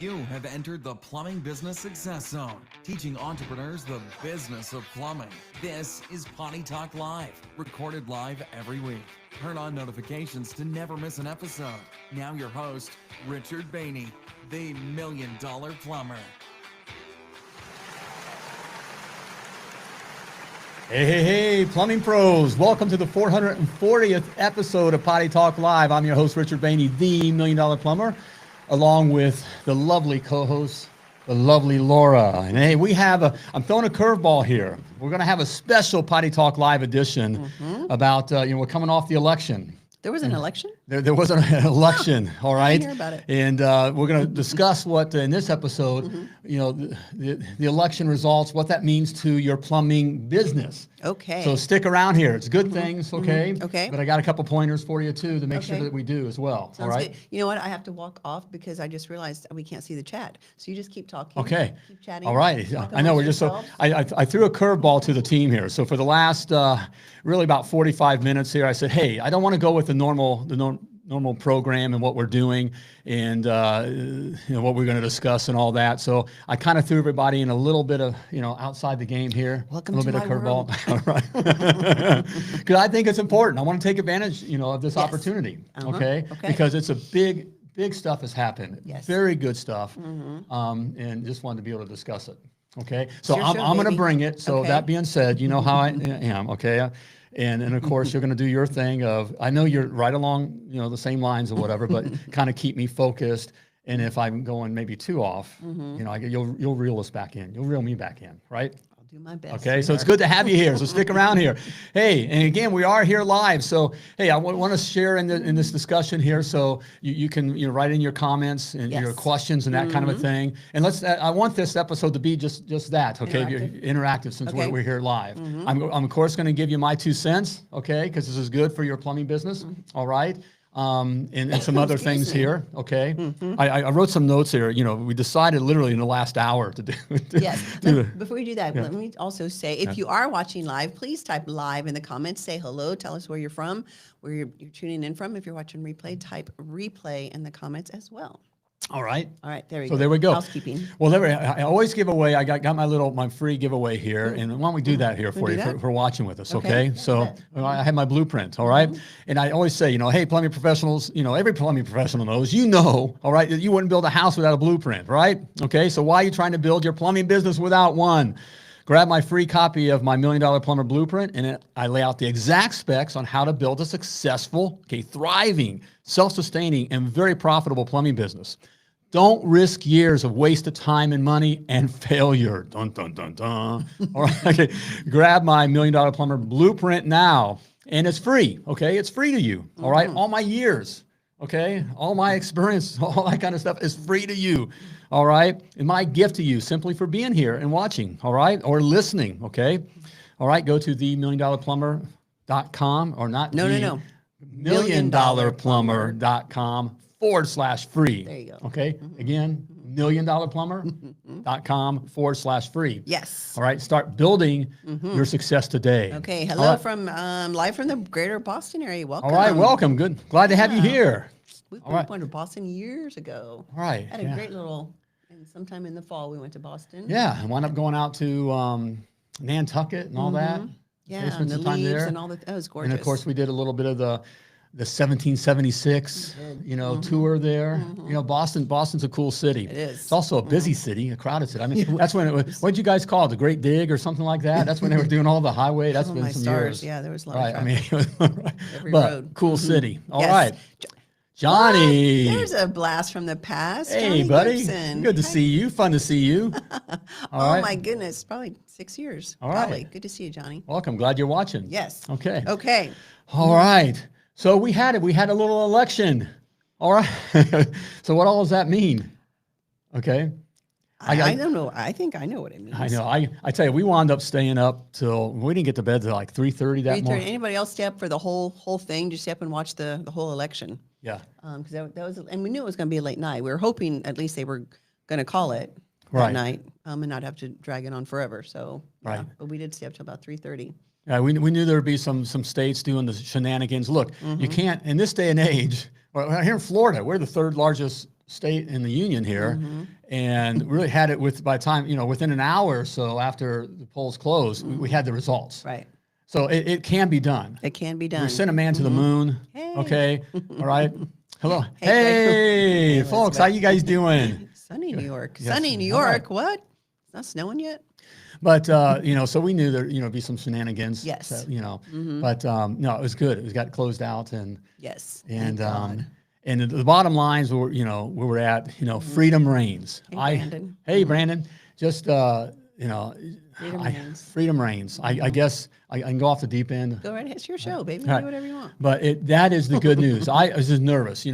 You have entered the Plumbing Business Success Zone, teaching entrepreneurs the business of plumbing. This is Potty Talk Live, recorded live every week. Turn on notifications to never miss an episode. Now your host, Richard Bainey, the $1 Million Plumber. Hey, plumbing pros. Welcome to the 440th episode of Potty Talk Live. I'm your host, Richard Bainey, the $1 Million Plumber, along with the lovely co-host, the lovely Laura. And hey, I'm throwing a curveball here. We're going to have a special Potty Talk Live edition about, we're coming off the election. There was an election? There was an election, all right? I didn't hear about it. And we're going to discuss what, in this episode, the election results, what that means to your plumbing business. Okay. So stick around here. It's good things, okay? Okay. But I got a couple pointers for you, too, to make sure Okay. that we do as well, Sounds all right? good. You know what? I have to walk off because I just realized we can't see the chat. So you just keep talking. Okay. Keep chatting. All right. Talk I know we're amongst just so yourselves. I threw a curveball to the team here. So for the last really about 45 minutes here, I said, hey, I don't want to go with the normal program and what we're doing and what we're going to discuss and all that. So I kind of threw everybody in a little bit of outside the game here. Welcome a little to bit my of curveball. All right. Because I think it's important. I want to take advantage of this opportunity. Okay? Because it's a big stuff has happened. Yes. Very good stuff. And just wanted to be able to discuss it. Okay. So It's your I'm show, going to baby. bring it. So Okay. that being said, you know how I am. Okay. And of course you're going to do your thing of, I know you're right along, the same lines or whatever, but kind of keep me focused. And if I'm going maybe too off, you'll reel us back in. You'll reel me back in. Right. I'll do my best. Okay, so it's good to have you here. So stick around here. Hey, and again, we are here live. So hey, I want to share in this discussion here. So you can write in your comments and your Yes. questions and that kind of a thing. And I want this episode to be just that. Okay, Interactive. Interactive since Okay. we're here live. I'm of course going to give you my 2 cents. Okay, because this is good for your plumbing business. All right. And some other things here, okay? I wrote some notes here. We decided literally in the last hour to do. Yes. Before you do that, let me also say, if you are watching live, please type live in the comments. Say hello. Tell us where you're from, where you're tuning in from. If you're watching replay, type replay in the comments as well. All right. All right. There we So go. there we go. Housekeeping. Well, I always give away. I got my free giveaway here, and why don't we do that here for do you that? for watching with us? Okay. Okay. So I have my blueprint. All right. And I always say, hey, plumbing professionals. Every plumbing professional knows. All right, that you wouldn't build a house without a blueprint, right? Okay. So why are you trying to build your plumbing business without one? Grab my free copy of my $1 Million Plumber Blueprint, and I lay out the exact specs on how to build a successful, thriving, self-sustaining, and very profitable plumbing business. Don't risk years of wasted time and money and failure. Dun, dun, dun, dun. All right. Okay. Grab my $1 Million Plumber Blueprint now, and it's free. Okay. It's free to you. All right. All my years. Okay. All my experience, all that kind of stuff is free to you. All right. And my gift to you simply for being here and watching. All right. Or listening. Okay. All right. Go to themilliondollarplumber.com or not. No. $1,000,000plumber.com/free. There you go. Okay. Again, $1,000,000plumber.com/free. Yes. All right. Start building your success today. Okay. All Hello right. from live from the greater Boston area. Welcome. All right. Welcome. Good. Glad to have you here. We All right. went to Boston years ago. All right. Had a great little, and sometime in the fall we went to Boston. Yeah. I wound up going out to Nantucket and all that. Yeah, Okay, spent and the some time leaves there. and all that. That was gorgeous. And of course, we did a little bit of the 1776, tour there. Boston's a cool city. It is. It's also a busy city, a crowded city. I mean, that's when it was. What did you guys call it? The Great Dig or something like that? That's when they were doing all the highway. That's Oh, been my some stars. years. Yeah, there was a lot Right. of I traffic. mean, Every but road. cool city. All Yes. right, Johnny. There's a blast from the past. Hey, Johnny buddy. Gibson. Good to see you. Fun to see you. All Oh right. my goodness, probably 6 years. All right. Golly, good to see you, Johnny. Welcome. Glad you're watching. Yes. Okay. Okay. All right. So we had it. We had a little election. All right. So what all does that mean? Okay. I don't know. I think I know what it means. I know. I tell you, we wound up staying up till we didn't get to bed till like 3:30 that 3:30. morning. Anybody else stay up for the whole thing? Just stay up and watch the whole election. Yeah. Because that was, and we knew it was going to be a late night. We were hoping at least they were going to call it Right. that night, and not have to drag it on forever. So, yeah. Right. But we did stay up till about 3:30. Yeah, we knew there would be some states doing the shenanigans. Look, you can't in this day and age. Well, here in Florida, we're the third largest state in the union here, and really had it by the time, within an hour or so after the polls closed, we had the results. Right. So it can be done. It can be done. We sent a man to the moon. Hey. Okay. All right. Hello. Hey, Hey, folks, how you guys doing? Sunny New York. Yes. Sunny New All York. right. What? It's not snowing yet? But, so we knew there'd be some shenanigans. Yes. But no, it was good. It got closed out and thank God. and the bottom lines were, where we're at, freedom reigns. Hey, Brandon. Hey, Brandon, just, reigns. freedom reigns. I guess I can go off the deep end. Go right ahead. It's your show, baby. Right. Do whatever you want. But that is the good news. I was just nervous.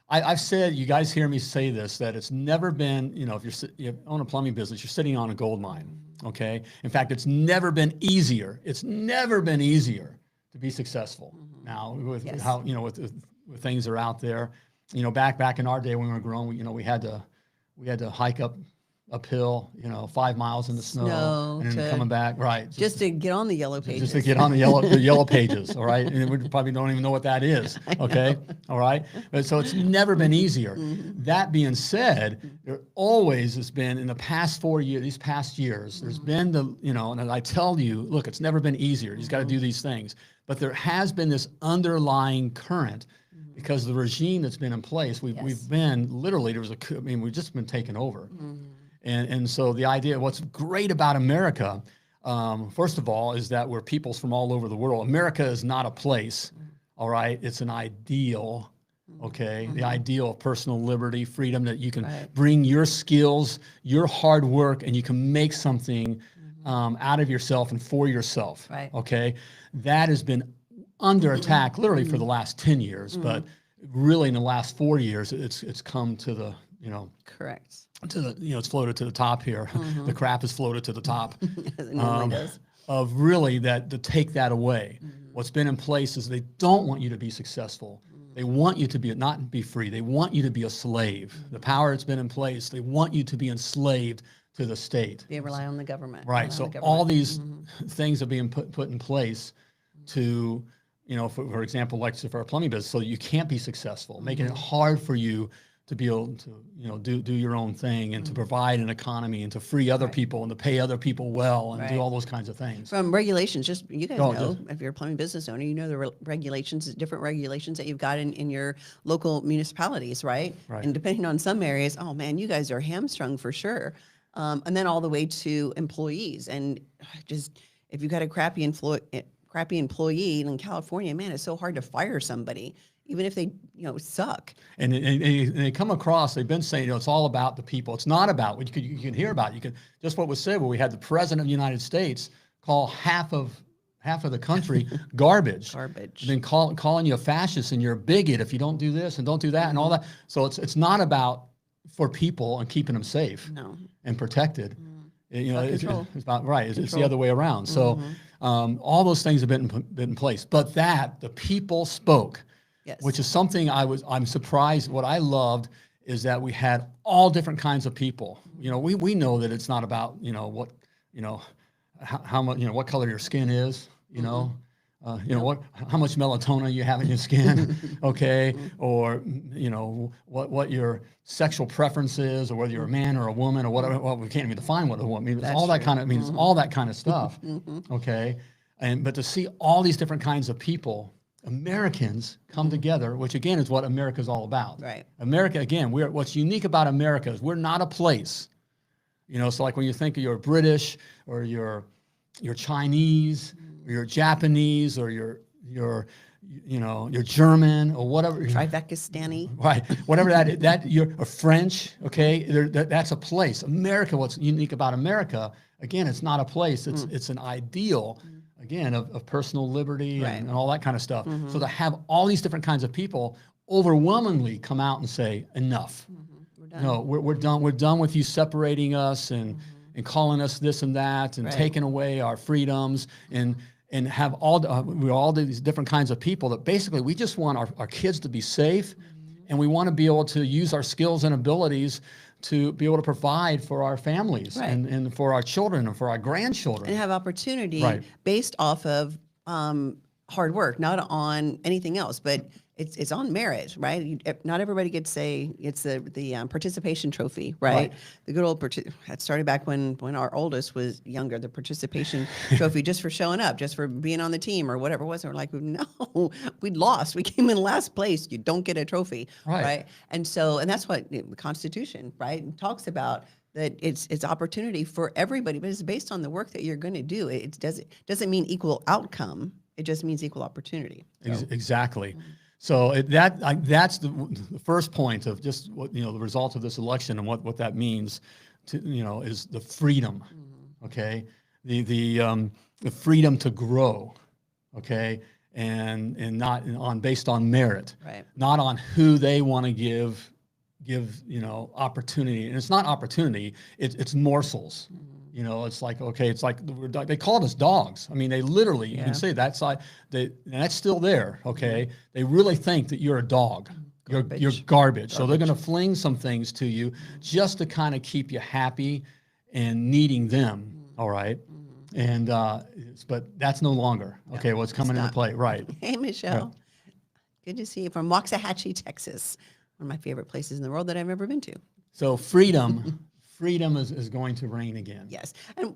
I've said, you guys hear me say this, that it's never been, if you own a plumbing business, you're sitting on a gold mine. Okay. In fact, it's never been easier. It's never been easier to be successful. Now with how, with things that are out there, back in our day when we were growing, we had to hike uphill, 5 miles in the snow and then coming back, right? Just to get on the yellow pages. Just to get on the yellow pages, all right? And we probably don't even know what that is, okay? All right? But so it's never been easier. That being said, there always has been in the past 4 years, these past years, there's been and I tell you, look, it's never been easier. You just got to do these things. But there has been this underlying current because of the regime that's been in place. We've been literally, we've just been taken over. And so the idea, what's great about America, first of all, is that we're peoples from all over the world. America is not a place, all right? It's an ideal, okay? The ideal of personal liberty, freedom, that you can bring your skills, your hard work, and you can make something out of yourself and for yourself, okay? That has been under attack literally for the last 10 years, but really in the last 4 years, it's come to the, Correct. to the, it's floated to the top here. The crap is floated to the top. As it normally does. Of really to take that away. What's been in place is they don't want you to be successful. They want you to not be free. They want you to be a slave. The power that's been in place, they want you to be enslaved to the state. They rely on the government. Right. So all these things are being put in place to, for example, like for our plumbing business, so you can't be successful, making it hard for you to be able to, do your own thing and to provide an economy and to free other people and to pay other people well and do all those kinds of things. From regulations, just you guys know, if you're a plumbing business owner, you know the regulations, different regulations that you've got in your local municipalities, right? And depending on some areas, oh man, you guys are hamstrung for sure. And then all the way to employees. And just, if you've got a crappy employee in California, man, it's so hard to fire somebody, even if they, suck. And they come across, they've been saying, it's all about the people. It's not about what you can hear about. Just what was said, where we had the president of the United States call half of the country garbage. Garbage. And then calling you a fascist and you're a bigot if you don't do this and don't do that and all that. So it's not about for people and keeping them safe and protected. It's about It's the other way around. So all those things have been in place. But the people spoke. Yes. Which is something I'm surprised. What I loved is that we had all different kinds of people. We know that it's not about, what, how much, what color your skin is, how much melatonin you have in your skin, okay? Or, what your sexual preference is, or whether you're a man or a woman or whatever. Well, we can't even define what a woman means. All that kind of, all that kind of stuff, okay? But to see all these different kinds of people, Americans come together, which again is what America's all about. Right. America, again, what's unique about America is we're not a place. So like when you think you're British or you're Chinese or you're Japanese or you're German or whatever. Trifecta-stani. Right. Whatever that you're a French, okay? That's a place. America, what's unique about America, again, it's not a place. It's an ideal. Again, of personal liberty and all that kind of stuff. So to have all these different kinds of people overwhelmingly come out and say, enough. We're done. No, we're done. We're done with you separating us and calling us this and that and taking away our freedoms and have all these different kinds of people that basically we just want our kids to be safe and we want to be able to use our skills and abilities to be able to provide for our families and for our children and for our grandchildren. And have opportunity based off of hard work, not on anything else, but it's on merit, right? Not everybody gets the participation trophy, right? The good old that started back when our oldest was younger. The participation trophy just for showing up, just for being on the team or whatever it was. And we're like, no, we lost. We came in last place. You don't get a trophy, right? And that's what the Constitution, right, talks about. That it's opportunity for everybody, but it's based on the work that you're going to do. It doesn't mean equal outcome. It just means equal opportunity. So. Exactly. So that's the first point of just what, the results of this election and what that means to, is the freedom. Okay. The freedom to grow. Okay. And not based on merit, right? Not on who they want to give opportunity. And it's not opportunity, it's morsels. It's like, okay, it's like they called us dogs. I mean, they literally, you can say that side, and that's still there, okay? They really think that you're a dog. You're garbage. So they're going to fling some things to you just to kind of keep you happy and needing them, all right? And but that's no longer, okay, what's coming into play, right? Hey, Michelle. Yeah. Good to see you from Waxahachie, Texas. One of my favorite places in the world that I've ever been to. So freedom is going to reign again. Yes. And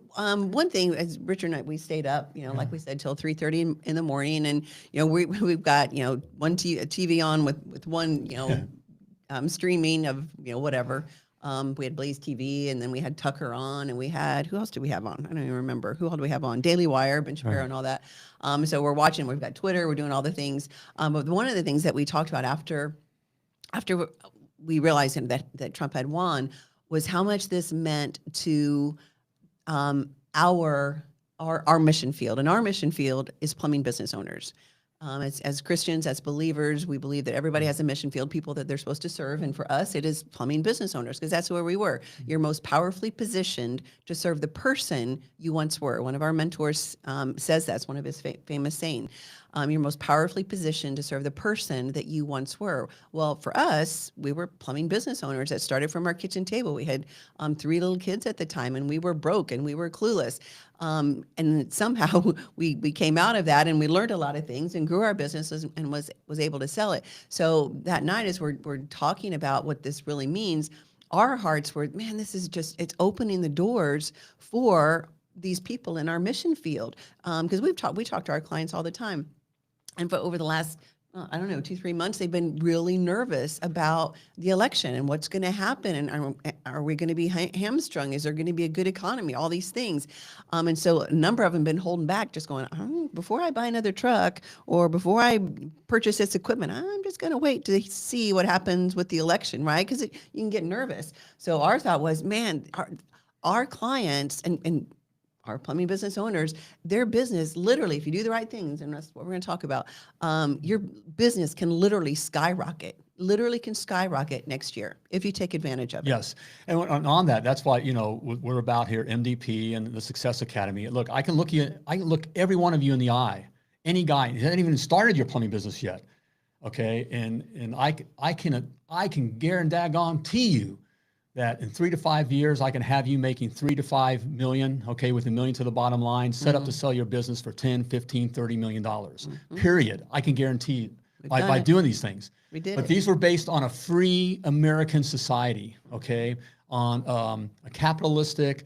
one thing, as Richard and I, we stayed up, like we said, till 3:30 in the morning. And, we've got, one TV on with one, streaming of, whatever. We had Blaze TV, and then we had Tucker on, and we had, who else did we have on? I don't even remember. Who all do we have on? Daily Wire, Ben Shapiro, and all that. So we're watching. We've got Twitter. We're doing all the things. But one of the things that we talked about after we realized that Trump had won was how much this meant to our mission field. And our mission field is plumbing business owners. As Christians, as believers, we believe that everybody has a mission field, people that they're supposed to serve. And for us, it is plumbing business owners, because that's where we were. You're most powerfully positioned to serve the person you once were. One of our mentors says that's one of his famous saying. You're most powerfully positioned to serve the person that you once were. Well, for us, we were plumbing business owners that started from our kitchen table. We had 3 little kids at the time, and we were broke and we were clueless. And somehow we came out of that, and we learned a lot of things and grew our businesses and was able to sell it. So that night, as we're talking about what this really means, our hearts were, man, this is it's opening the doors for these people in our mission field. Because we talk to our clients all the time. And for over the last, 2-3 months, they've been really nervous about the election and what's going to happen. And are we going to be hamstrung? Is there going to be a good economy? All these things. And so a number of them have been holding back, just going, before I buy another truck or before I purchase this equipment, I'm just going to wait to see what happens with the election, right? Because you can get nervous. So our thought was, man, our clients and our plumbing business owners, their business, literally, if you do the right things, and that's what we're going to talk about, your business can literally skyrocket next year if you take advantage of it. Yes. And on that, that's why, we're about here, MDP and the Success Academy. Look, I can look every one of you in the eye, any guy who hasn't even started your plumbing business yet. Okay. And I can guarantee you that in 3 to 5 years, I can have you making 3 to 5 million, okay, with $1 million to the bottom line, set up to sell your business for 10, 15, $30 million, period. I can guarantee by doing these things. We did. But these were based on a free American society, okay, on a capitalistic,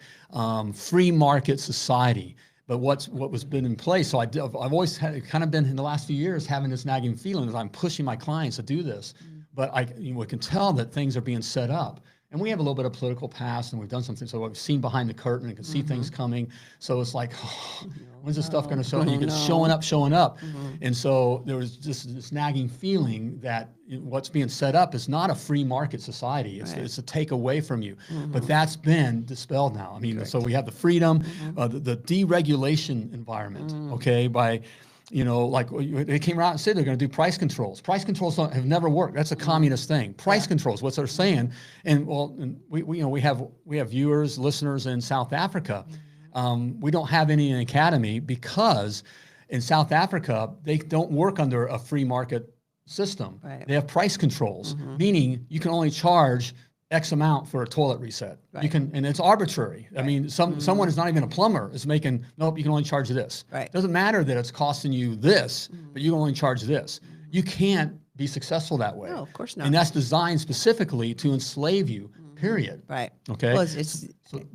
free market society. But what was been in place, so I've always kind of been in the last few years having this nagging feeling that I'm pushing my clients to do this. But we can tell that things are being set up. And we have a little bit of political past, and we've done something. So we've seen behind the curtain and can see things coming. So it's like, when's this stuff going to show up? You get showing up. And so there was just this nagging feeling that what's being set up is not a free market society. It's a take away from you. But that's been dispelled now. I mean, so we have the freedom, the deregulation environment, okay, by... like they came out and said they're going to do price controls. Price controls have never worked. That's a communist thing. Price controls, what they're saying. And we have viewers, listeners in South Africa. We don't have any in the academy because in South Africa they don't work under a free market system. Right. They have price controls, meaning you can only charge X amount for a toilet reset. Right. You can, and it's arbitrary. Right. I mean, someone is not even a plumber is making, nope, you can only charge this. Right. It doesn't matter that it's costing you this, but you can only charge this. You can't be successful that way. No, of course not. And that's designed specifically to enslave you, period. Right. Okay. Well, it's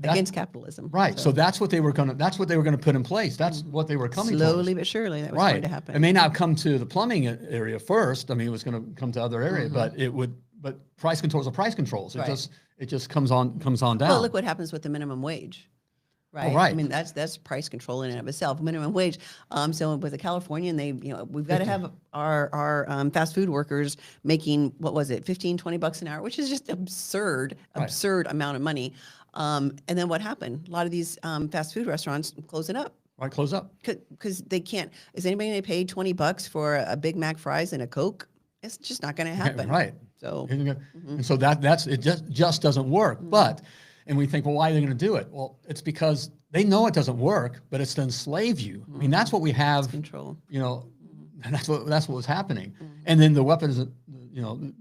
against capitalism. Right. So that's what they were going to put in place. That's what they were coming towards. Slowly but surely that was going to happen. It may not come to the plumbing area first. I mean, it was going to come to other area, but price controls are price controls. It just comes on down. Well, look what happens with the minimum wage. Right. Oh, right. I mean, that's price control in and of itself. Minimum wage. So with the Californian, we've got to have our fast food workers making, what was it, $15-20 an hour, which is just absurd amount of money. And then what happened? A lot of these fast food restaurants closing up. Right, close up. Because they can't. Is anybody going to pay $20 for a Big Mac fries and a Coke? It's just not going to happen. Right. So and so it just doesn't work. And we think, well, why are they going to do it? Well, it's because they know it doesn't work, but it's to enslave you. I mean, that's what we have. Control. And that's what was happening. And then the weapons, they're going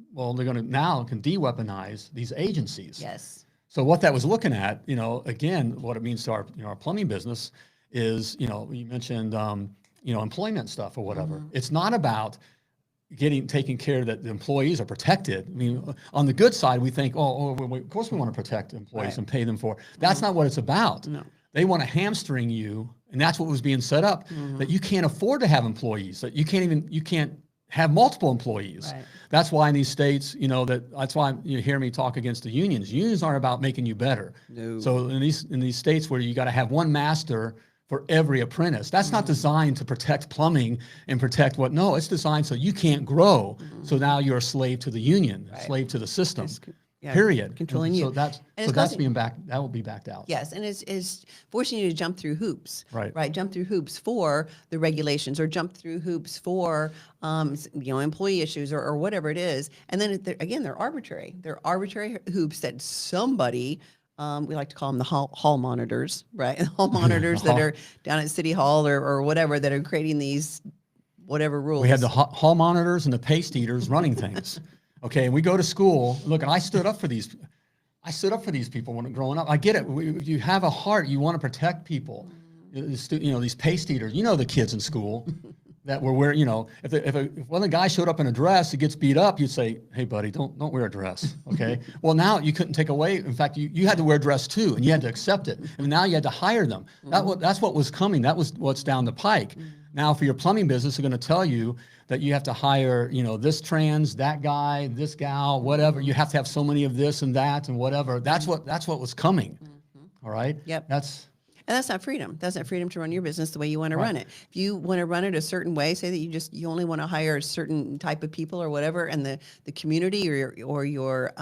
to now can de-weaponize these agencies. Yes. So what that was looking at, again, what it means to our plumbing business is, you mentioned, employment stuff or whatever. It's not about taking care that the employees are protected. I mean, on the good side, we think, of course we want to protect employees and pay them for. That's not what it's about. No. They want to hamstring you, and that's what was being set up. That you can't afford to have employees. That you can't have multiple employees. Right. That's why in these states, that's why you hear me talk against the unions. Unions aren't about making you better. No. So in these states where you got to have one master for every apprentice. That's not designed to protect plumbing and protect no, it's designed so you can't grow. So now you're a slave to the union, a slave to the system. Period. Controlling you. So that will be backed out. Yes, and it's forcing you to jump through hoops. Right. Jump through hoops for the regulations, or jump through hoops for employee issues, or whatever it is. And then they're arbitrary. They're arbitrary hoops that somebody. We like to call them the hall monitors, right? Hall monitors that are down at City Hall or whatever, that are creating these whatever rules. We had the hall monitors and the paste eaters running things. Okay, and we go to school. Look, and I stood up for these people when growing up. I get it. You have a heart. You want to protect people. These paste eaters. The kids in school that were wearing. If one of the guys showed up in a dress, he gets beat up. You'd say, "Hey, buddy, don't wear a dress." Okay. Well, now you couldn't take away. In fact, you had to wear a dress too, and you had to accept it. And now you had to hire them. That's what was coming. That was what's down the pike. Now, for your plumbing business, they're going to tell you that you have to hire, this trans, that guy, this gal, whatever. You have to have so many of this and that and whatever. That's what was coming. All right. Yep. And that's not freedom. That's not freedom to run your business the way you want to run it. If you want to run it a certain way, say that you only want to hire a certain type of people or whatever, and the community or your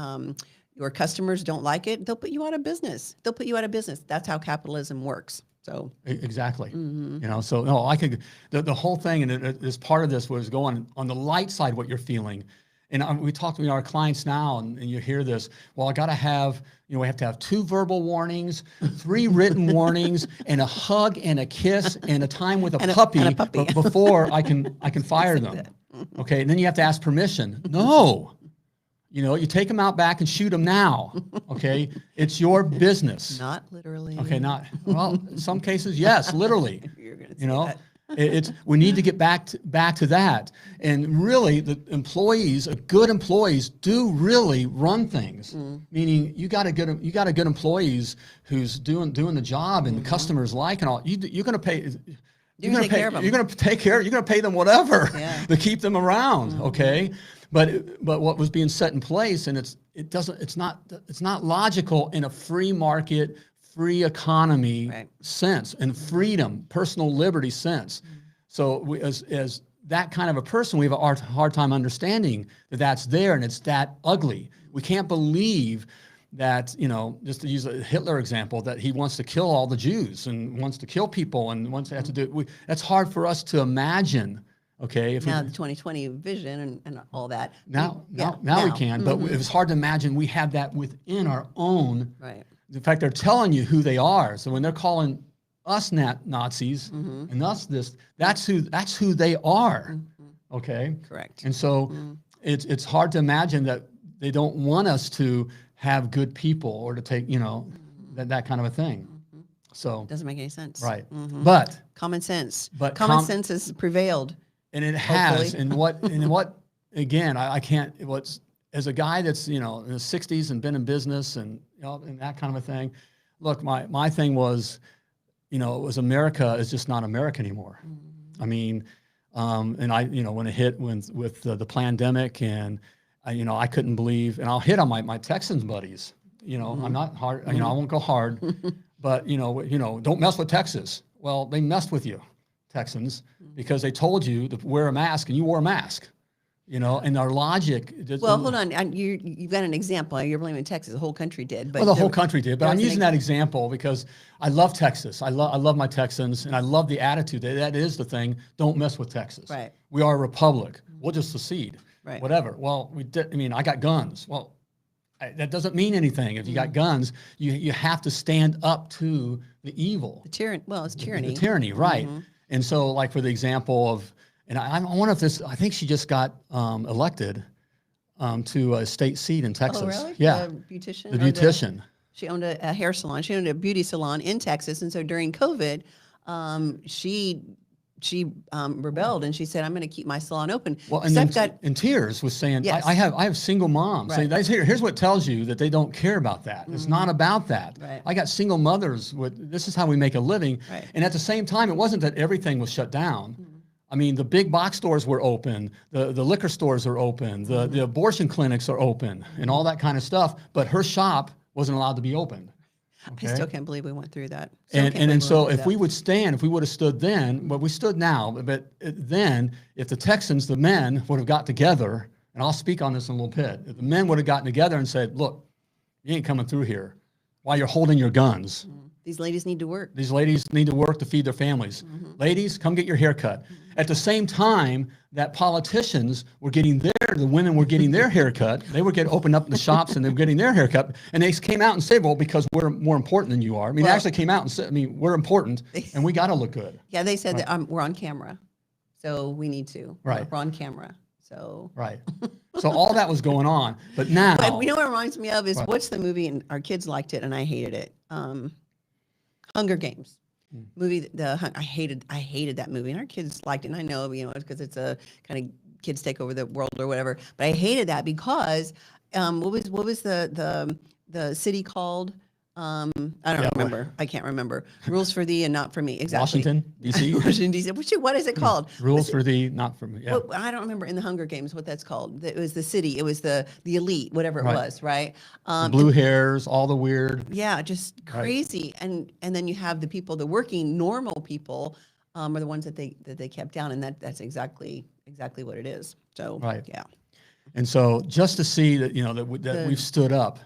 customers don't like it, they'll put you out of business. That's how capitalism works. So exactly, So no, I could. The whole thing, and this part of this was going on the light side. What you're feeling, and we talk to our clients now, and you hear this. Well, I got to have. We have to have 2 verbal warnings, 3 written warnings, and a hug and a kiss and a time with a puppy. Before I can fire them. Okay, and then you have to ask permission. No. You take them out back and shoot them now. Okay, it's your business. Not literally. Okay, in some cases, yes, literally. You're gonna say that. We need to get back to that. And really, the employees, good employees, do really run things. Meaning, you got a good employees who's doing the job and the customers like and all. You're going to pay. You're going to take care of them. You're going to take care. You're going to pay them whatever to keep them around. Okay. But what was being set in place, and it's not logical in a free market, free economy sense, and freedom, personal liberty sense. So as that kind of a person, we have a hard time understanding that that's there, and it's that ugly. We can't believe that, just to use a Hitler example, that he wants to kill all the Jews and wants to kill people and wants to have to do it. That's hard for us to imagine. Okay. Now the 2020 vision and all that. Now we can, but it was hard to imagine we have that within our own. Right. In fact, they're telling you who they are. So when they're calling us Nazis and us this, that's who they are. Okay. Correct. And so it's hard to imagine that they don't want us to have good people or to take, that kind of a thing. So doesn't make any sense. Right. But common sense. But common sense has prevailed. And it has, and what again, I can't, as a guy that's, in his 60s and been in business and, and that kind of a thing, look, my thing was, it was America is just not America anymore. I mean, and when it hit with the pandemic and, I couldn't believe, and I'll hit on my Texans buddies, I'm not hard, I won't go hard, but, don't mess with Texas. Well, they messed with you, Texans, because they told you to wear a mask and you wore a mask. And our logic. Well, hold on. You've got an example. You're blaming Texas. The whole country did. But the whole country did. But I'm using that example because I love Texas. I love my Texans, and I love the attitude. That is the thing. Don't mess with Texas. Right. We are a republic. We'll just secede. Right. Whatever. Well, we did. I mean, I got guns. Well, that doesn't mean anything. If you got guns, you have to stand up to the evil. The tyranny. Well, it's tyranny. The tyranny, right? And so, like for the example of. And I wonder if I think she just got elected to a state seat in Texas. Oh, really? Yeah. The beautician? The beautician. She owned a hair salon. She owned a beauty salon in Texas. And so during COVID, she rebelled and she said, I'm going to keep my salon open. Well, and then in tears was saying, yes. I have single moms. Right. Here's what tells you that they don't care about that. It's not about that. Right. I got single mothers. This is how we make a living. Right. And at the same time, it wasn't that everything was shut down. I mean, the big box stores were open, the liquor stores are open, the abortion clinics are open, and all that kind of stuff. But her shop wasn't allowed to be open. Okay? I still can't believe we went through that. And so if we would have stood then, but we stood now, but then if the Texans, the men, would have got together, and I'll speak on this in a little bit, if the men would have gotten together and said, look, you ain't coming through here while you're holding your guns. These ladies need to work. These ladies need to work to feed their families. Ladies, come get your hair cut. At the same time that politicians were getting the women were getting their hair cut, they were opened up the shops and they were getting their hair cut. And they came out and said, well, because we're more important than you are. I mean, they actually came out and said, we're important and we got to look good. Yeah, they said that we're on camera. So we need to. Right. We're on camera. So. Right. So all that was going on. But now. But you know what it reminds me of is what's the movie, and our kids liked it and I hated it. Hunger Games movie. I hated that movie, and our kids liked it. And I know, because it's a kind of kids take over the world or whatever. But I hated that because what was the city called? I don't remember. I can't remember. Rules for thee and not for me. Exactly. Washington, D.C. Washington, D.C. What is it called? Rules for thee, not for me. Yeah. Well, I don't remember in the Hunger Games what that's called. It was the city. It was the elite, whatever it was, right? Blue hairs, all the weird. Yeah, just crazy. Right. And then you have the people, the working normal people, are the ones that they kept down, and that's exactly what it is. So yeah. And so just to see that that we've stood up.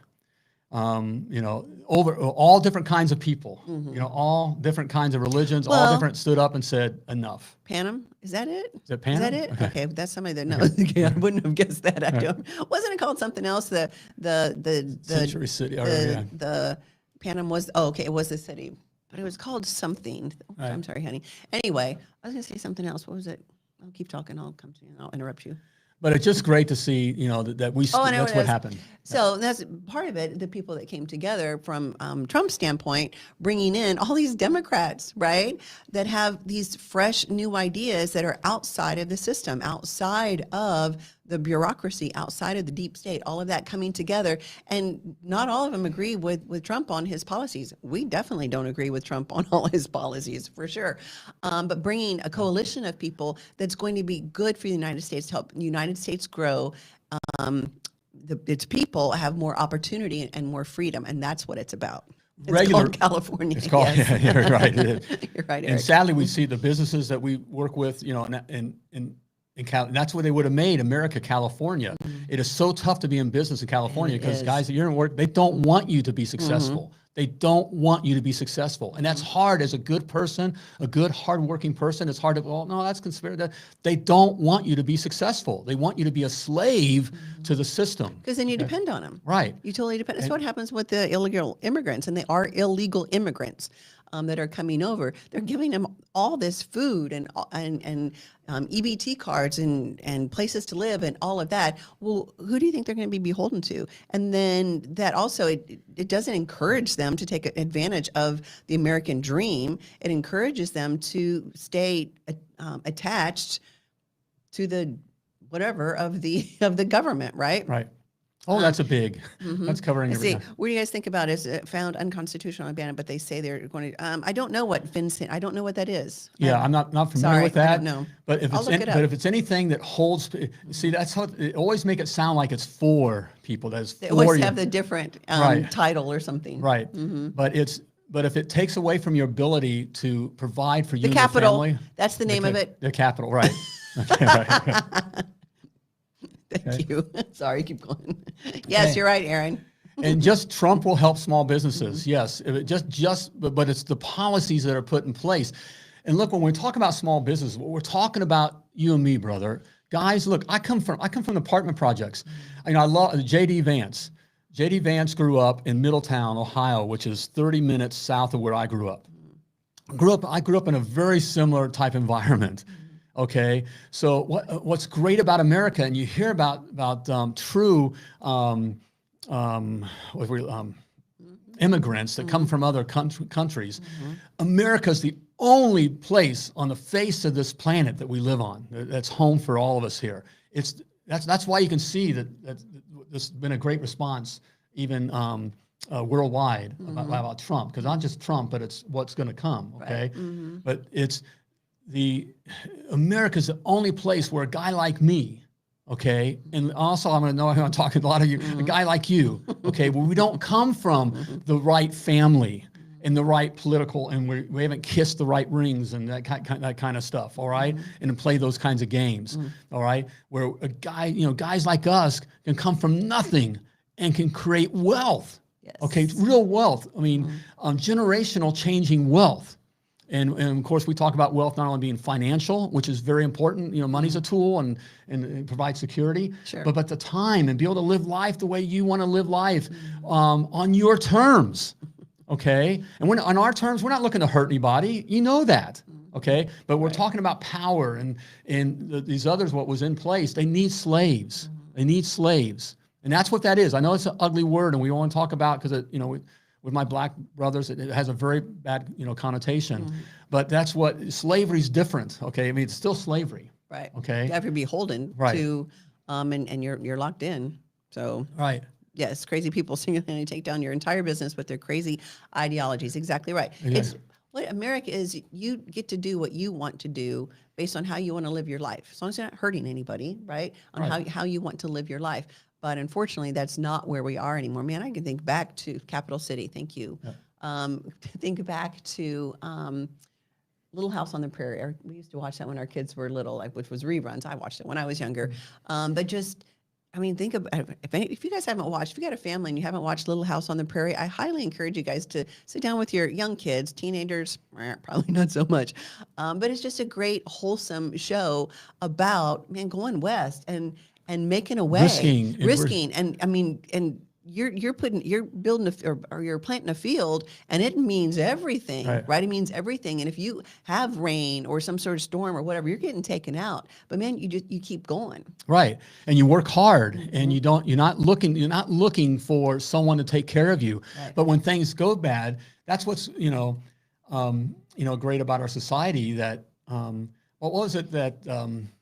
Over all different kinds of people, all different kinds of religions, all different stood up and said, enough. Panem, is that it? Is that Panem? Is that it? Okay, that's somebody that knows. Okay, I wouldn't have guessed that. Wasn't it called something else? The Century City. The Panem was, it was the city, but it was called something. Right. I'm sorry, honey. Anyway, I was going to say something else. What was it? I'll keep talking. I'll come to you and I'll interrupt you. But it's just great to see, that we. That's what happened. So that's part of it. The people that came together from Trump's standpoint, bringing in all these Democrats, right, that have these fresh new ideas that are outside of the system, outside of the bureaucracy, outside of the deep state. All of that coming together, and not all of them agree with Trump on his policies. We definitely don't agree with Trump on all his policies, for sure. But bringing a coalition of people that's going to be good for the United States, to help the United States grow. Its people have more opportunity and more freedom, and that's what it's about. It's called California. It's called, yes. yeah, right. You're right, Eric. And sadly, we see the businesses that we work with, and that's what they would have made America, California. It is so tough to be in business in California because guys that you're in work, they don't want you to be successful. They don't want you to be successful. And that's hard as a good person, a good, hardworking person. It's hard to, no, that's conspiracy. They don't want you to be successful. They want you to be a slave to the system. Because then you depend on them. Right. You totally depend. That's what happens with the illegal immigrants, and they are illegal immigrants that are coming over. They're giving them all this food and EBT cards and places to live and all of that. Well, who do you think they're going to be beholden to? And then that also, it doesn't encourage them to take advantage of the American dream. It encourages them to stay attached to the whatever of the government, right? Right. Oh, that's a big. That's covering Let's see. everything. What do you guys think about is it found unconstitutional abandoned, but they say they're going to. I don't know what Vincent. I don't know what that is. Yeah, I'm not familiar Sorry, with that. I don't know. But if I'll it's look it up. but if it's anything that holds, see, that's how it always make it sound like it's for people. That's They for always you. have the different Right. title or something. Right. But if it takes away from your ability to provide for you The and capital. your family, That's the name of it. The capital, right? Okay, right. Thank you. Sorry, keep going. Yes, Okay. you're right, Aaron. And just Trump will help small businesses. Yes, if it but it's the policies that are put in place. And look, when we talk about small business, we're talking about you and me, brother. Guys, look, I come from apartment projects. I love J.D. Vance. J.D. Vance grew up in Middletown, Ohio, which is 30 minutes south of where I grew up. I grew up in a very similar type environment. Okay, so what's great about America, and you hear about true immigrants that come from other countries. America's the only place on the face of this planet that we live on that's home for all of us here. That's why you can see that this has been a great response, even worldwide about Trump, because not just Trump, but it's what's going to come. Okay, Right. but America's the only place where a guy like me, okay, and also I'm talking to a lot of you, a guy like you, okay, where we don't come from the right family and the right political, and we haven't kissed the right rings and that kind of stuff, all right, and play those kinds of games, all right, where a guy, guys like us can come from nothing and can create wealth, Yes. okay, real wealth. I mean, generational changing wealth. And of course, we talk about wealth not only being financial, which is very important. Money's a tool and it provides security. Sure. But the time and be able to live life the way you want to live life on your terms, okay? And when on our terms, we're not looking to hurt anybody. You know that, okay? But we're talking about power and these others. What was in place? They need slaves. They need slaves, and that's what that is. I know it's an ugly word, and we want to talk about because with my black brothers, it has a very bad, connotation. But that's what slavery's different. Okay, I mean it's still slavery. Right. Okay. You have to be beholden Right. to, and you're locked in. So Right. yes, crazy people single-handedly take down your entire business with their crazy ideologies. Exactly right. Yes. What America is, you get to do what you want to do based on how you want to live your life. As long as you're not hurting anybody, right? On Right. how you want to live your life. But unfortunately, that's not where we are anymore. Man, I can think back to Capital City. Thank you. Think back to Little House on the Prairie. We used to watch that when our kids were little, which was reruns. I watched it when I was younger. But just, think about if you guys haven't watched, if you got a family and you haven't watched Little House on the Prairie, I highly encourage you guys to sit down with your young kids, teenagers, probably not so much. But it's just a great, wholesome show about, going west and making a way, risking, and you're building or you're planting a field, and it means everything, right? It means everything. And if you have rain or some sort of storm or whatever, you're getting taken out. But man, you keep going. Right, and you work hard, and you're not looking for someone to take care of you. Right. But when things go bad, that's what's great about our society. That what was it that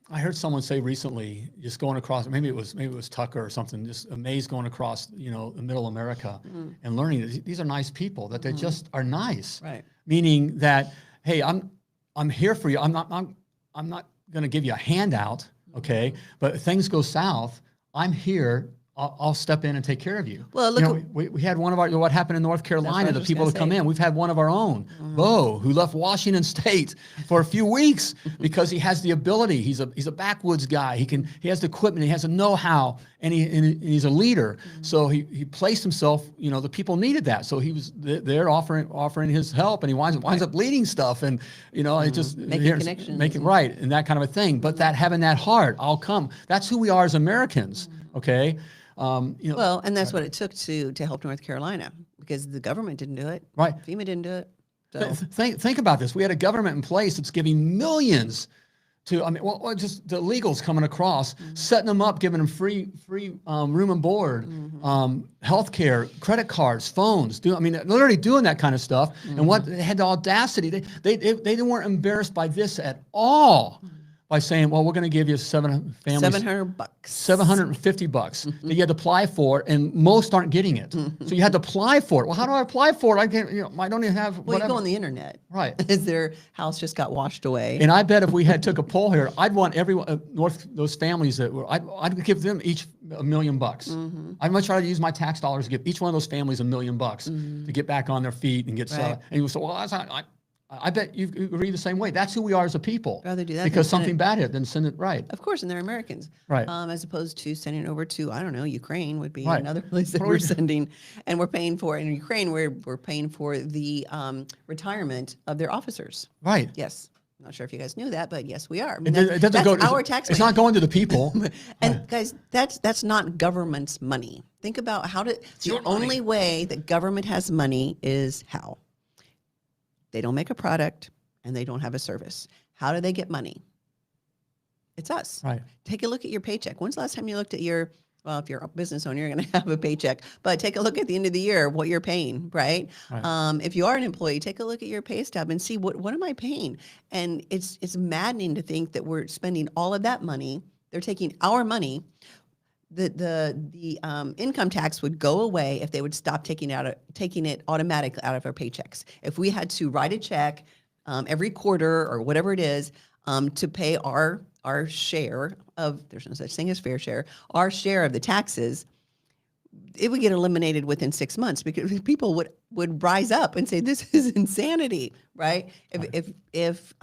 I heard someone say recently, just going across, maybe it was Tucker or something, just amazed going across, the middle America and learning that these are nice people, that they just are nice. Right. Meaning that, hey, I'm here for you. I'm not going to give you a handout, okay? But if things go south, I'm here. I'll step in and take care of you. Well, look, we had one of our, what happened in North Carolina, the people that come in, we've had one of our own, Bo, who left Washington State for a few weeks because he has the ability. He's a backwoods guy. He has the equipment, he has the know-how, and he's a leader. So he placed himself, the people needed that. So he was there offering his help, and he winds up leading stuff, and it just making connections. Right, and that kind of a thing. But having that heart, I'll come. That's who we are as Americans, okay? Well, and that's what it took to help North Carolina, because the government didn't do it. Right. FEMA didn't do it. So. Think about this. We had a government in place that's giving millions to, just the illegals coming across, setting them up, giving them free room and board, health care, credit cards, phones. Literally doing that kind of stuff. And what they had the audacity, they weren't embarrassed by this at all. by saying, well, we're going to give you 7 families. $700. $750 that you had to apply for, and most aren't getting it. So you had to apply for it. Well, how do I apply for it? I can't, I don't even have. Well, whatever. you go on the internet. Right. Is their house just got washed away? And I bet if we had took a poll here, I'd want everyone, those families that were, I'd give them each $1 million. I'd much rather use my tax dollars to give each one of those families $1 million to get back on their feet and get Right. And you say, well, that's not, I bet you agree the same way. That's who we are as a people. Rather do that because than something bad hit, then send it right. Of course, and they're Americans. Right. As opposed to sending it over to, I don't know, Ukraine would be Right. another place that we're sending. And we're paying for, in Ukraine, we're paying for the retirement of their officers. Right. Yes. I'm not sure if you guys knew that, but yes, we are. I It mean, doesn't that's go. our tax It's money. not going to the people. And guys, that's not government's money. Think about the your money. only way that government has money is how? They don't make a product and they don't have a service. How do they get money? It's us. Right. Take a look at your paycheck. When's the last time you looked at well, if you're a business owner, you're going to have a paycheck, but take a look at the end of the year, what you're paying, right? Right. If you are an employee, take a look at your pay stub and see what am I paying? And it's maddening to think that we're spending all of that money. They're taking our money. The income tax would go away if they would stop taking it automatically out of our paychecks. If we had to write a check every quarter or whatever it is to pay our share of, there's no such thing as fair share, our share of the taxes, it would get eliminated within 6 months because people would rise up and say, this is insanity, right? If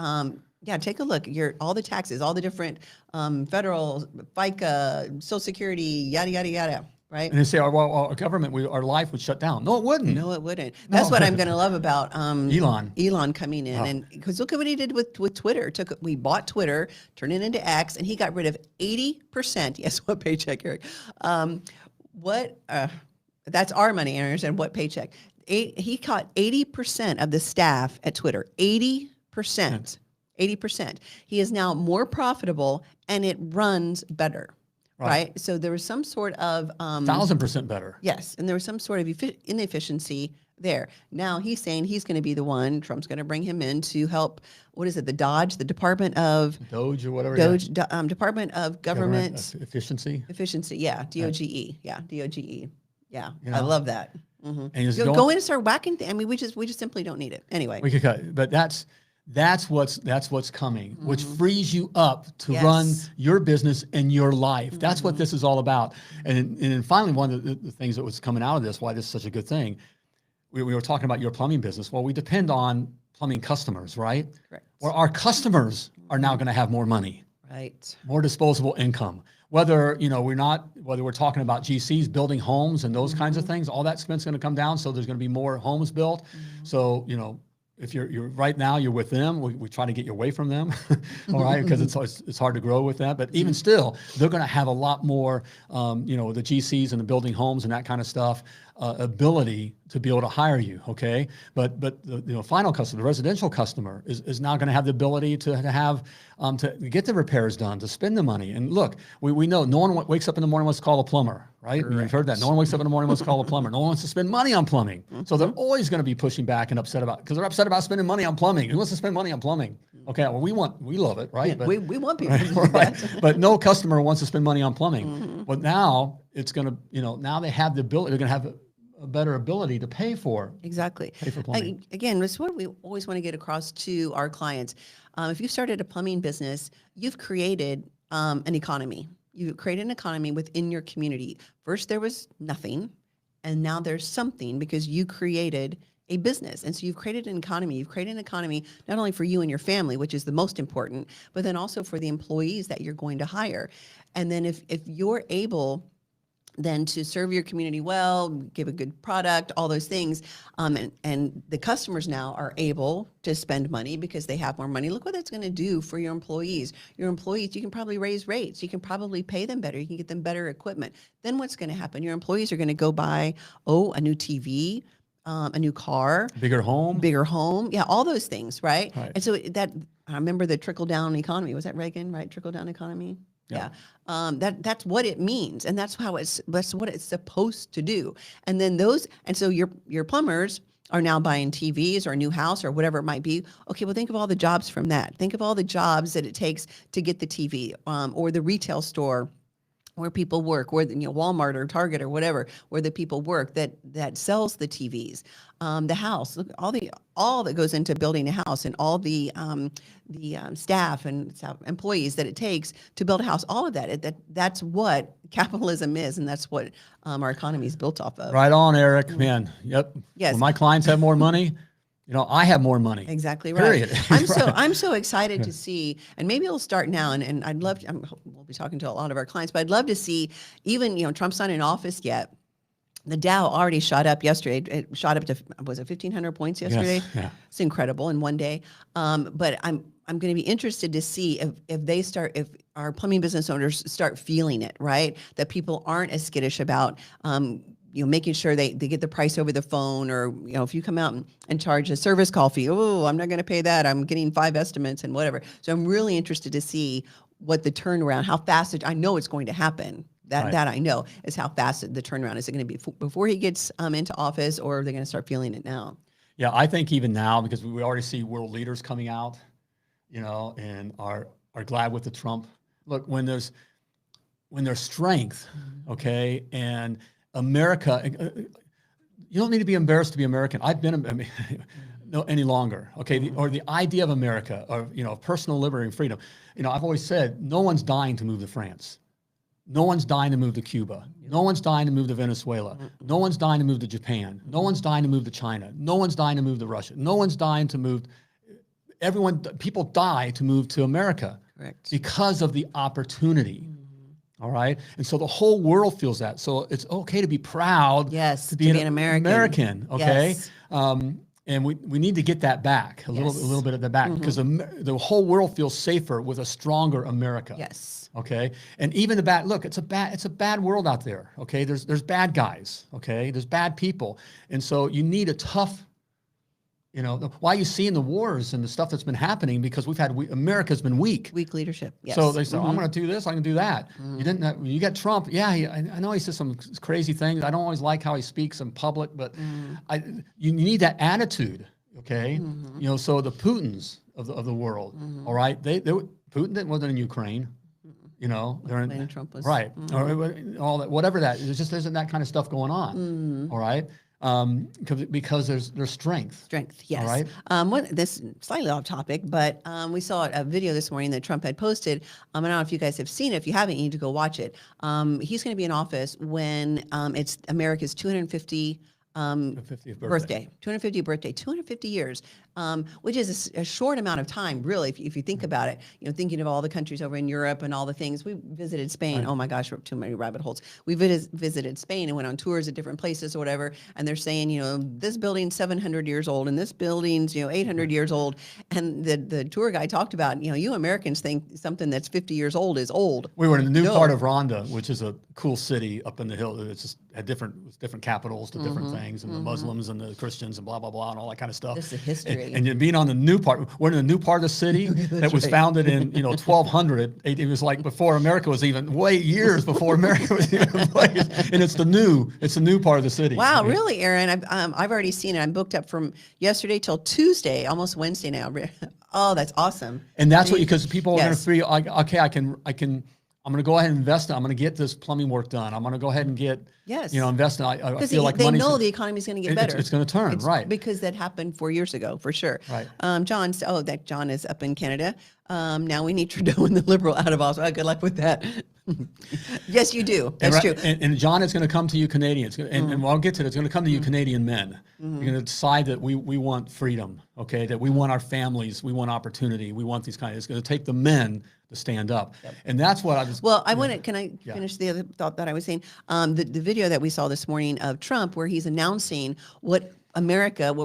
take a look. All the taxes, all the different federal, FICA, Social Security, yada, yada, yada, right? And they say, our government, our life would shut down. No, it wouldn't. No, it wouldn't. That's what I'm going to love about Elon coming in, and because look at what he did with Twitter. We bought Twitter, turned it into X, and he got rid of 80%. Yes, what paycheck, Eric? That's our money, I understand. What paycheck? He caught 80% of the staff at Twitter. 80%. 80%. He is now more profitable, and it runs better. Right. So there was some sort of 1,000% better. Yes, and there was some sort of inefficiency there. Now he's saying he's going to be the one. Trump's going to bring him in to help. What is it? The Department of Doge or whatever. Department of Government Efficiency. Efficiency. Yeah, DOGE. Yeah, DOGE. Yeah, I love that. Mm-hmm. And go in and start whacking. I mean, we just simply don't need it anyway. We could cut, but that's what's coming, which frees you up to run your business and your life. That's what this is all about. And then finally, one of the things that was coming out of this, why this is such a good thing, we were talking about your plumbing business. Well, we depend on plumbing customers, right? Correct. Well, our customers are now going to have more money, right? More disposable income. Whether we're talking about GCs building homes and those kinds of things, all that expense is going to come down. So there's going to be more homes built. So if you're right now, you're with them. We try to get you away from them, all right, because it's hard to grow with that. But even still, they're going to have a lot more, the GCs and the building homes and that kind of stuff, ability to be able to hire you, okay? But the final customer, the residential customer, is now going to have the ability to have to get the repairs done, to spend the money. And look, we know no one wakes up in the morning and wants to call a plumber, right? You've heard that. No one wakes up in the morning and wants to call a plumber. No one wants to spend money on plumbing. So they're always going to be pushing back and upset because they're upset about spending money on plumbing. Who wants to spend money on plumbing? Okay, well, we love it, right? Yeah, we want people to do right. that. But no customer wants to spend money on plumbing. But now it's going to, now they have the ability, they're going to have a better ability to pay for plumbing. Again, that's what we always want to get across to our clients. If you started a plumbing business, you've created an economy. You created an economy within your community. First, there was nothing, and now there's something because you created a business. And so you've created an economy. You've created an economy not only for you and your family, which is the most important, but then also for the employees that you're going to hire. And then if you're able then to serve your community well, give a good product, all those things. And the customers now are able to spend money because they have more money. Look what that's going to do for your employees. Your employees, you can probably raise rates. You can probably pay them better. You can get them better equipment. Then what's going to happen? Your employees are going to go buy, a new TV, a new car. Bigger home. Yeah, all those things, right? And so I remember the trickle-down economy. Was that Reagan, right? Trickle-down economy? Yeah. That's what it means, and that's what it's supposed to do. And then so your plumbers are now buying TVs or a new house or whatever it might be. Okay, well, think of all the jobs from that. Think of all the jobs that it takes to get the TV, or the retail store where people work, where Walmart or Target or whatever, where the people work that sells the TVs, the house. Look, all that goes into building a house, and all the staff and employees that it takes to build a house. All of that's what capitalism is, and that's what our economy is built off of. Right on, Eric. Man, yep. Yes. When my clients have more money, I have more money. Exactly right. Period. I'm so excited to see, and maybe it'll start now. And I'd love to, we'll be talking to a lot of our clients, but I'd love to see, even Trump's not in office yet. The Dow already shot up yesterday. It shot up to, was it 1,500 points yesterday? Yes, yeah. It's incredible in one day. But I'm going to be interested to see if our plumbing business owners start feeling it, right? That people aren't as skittish about making sure they get the price over the phone, or, if you come out and charge a service call fee, oh, I'm not going to pay that. I'm getting 5 estimates and whatever. So I'm really interested to see what the turnaround, how fast I know it's going to happen. That I know is how fast the turnaround is. It going to be before he gets into office, or are they going to start feeling it now? Yeah, I think even now, because we already see world leaders coming out, and are glad with the Trump. Look, when there's strength, okay, and America, you don't need to be embarrassed to be American. No, any longer, okay? Or the idea of America, or personal liberty and freedom. I've always said, no one's dying to move to France. No one's dying to move to Cuba. No one's dying to move to Venezuela. No one's dying to move to Japan. No one's dying to move to China. No one's dying to move to Russia. No one's dying to move. People die to move to America. Correct. Because of the opportunity. All right. And so the whole world feels that. So it's okay to be proud. Yes. To be an American. Okay. Yes. And we need to get that back, a little bit of that back, because the whole world feels safer with a stronger America. Yes. Okay. And even it's a bad world out there. Okay. There's bad guys. Okay. There's bad people. And so you need a tough, why you see in the wars and the stuff that's been happening, because America's been weak. Weak leadership. Yes. So they say, I'm going to do this, I can do that. You got Trump. Yeah, I know he says some crazy things. I don't always like how he speaks in public, but you need that attitude, okay? So the Putins of the world, all right? Putin wasn't in Ukraine. They're in Trump was. Right. Or all that, whatever that. There just isn't that kind of stuff going on, all right? Because there's strength. Strength, yes. All right. This slightly off topic, but we saw a video this morning that Trump had posted. I don't know if you guys have seen it. If you haven't, you need to go watch it. He's going to be in office when it's America's 250th birthday. 250th birthday, 250 years, which is a short amount of time, really, if you think about it. Thinking of all the countries over in Europe and all the things. We visited Spain. Right. Oh my gosh, we're too many rabbit holes. We visited Spain and went on tours at different places or whatever, and they're saying, this building's 700 years old and this building's 800 years old, and the tour guide talked about, you Americans think something that's 50 years old is old. We were in the new part of Ronda, which is a cool city up in the hill. It's just had different capitals to different things, and the Muslims and the Christians and blah blah blah and all that kind of stuff. This is history. And being on the new part, we're in a new part of the city that was founded in 1200. It was like before America was even years before America was even in place. And it's the new part of the city. Wow, really, Aaron? I've already seen it. I'm booked up from yesterday till Tuesday, almost Wednesday now. Oh, that's awesome. And that's because people are going to feel like, okay, I'm going to go ahead and invest. I'm going to get this plumbing work done. I'm going to go ahead and get, invest. I feel like they know the economy is going to get better. It's going to turn, right? Because that happened 4 years ago, for sure. Right. John is up in Canada. Now we need Trudeau and the Liberal out of office. Well, good luck with that. Yes, you do. That's true. And John, it's going to come to you Canadians. And I'll get to it. It's going to come to you Canadian men. You're going to decide that we want freedom, okay? That we want our families. We want opportunity. We want these it's going to take the men to stand up. Yep. And that's what I was. Well, can I finish the other thought that I was saying? The video that we saw this morning of Trump, where he's announcing what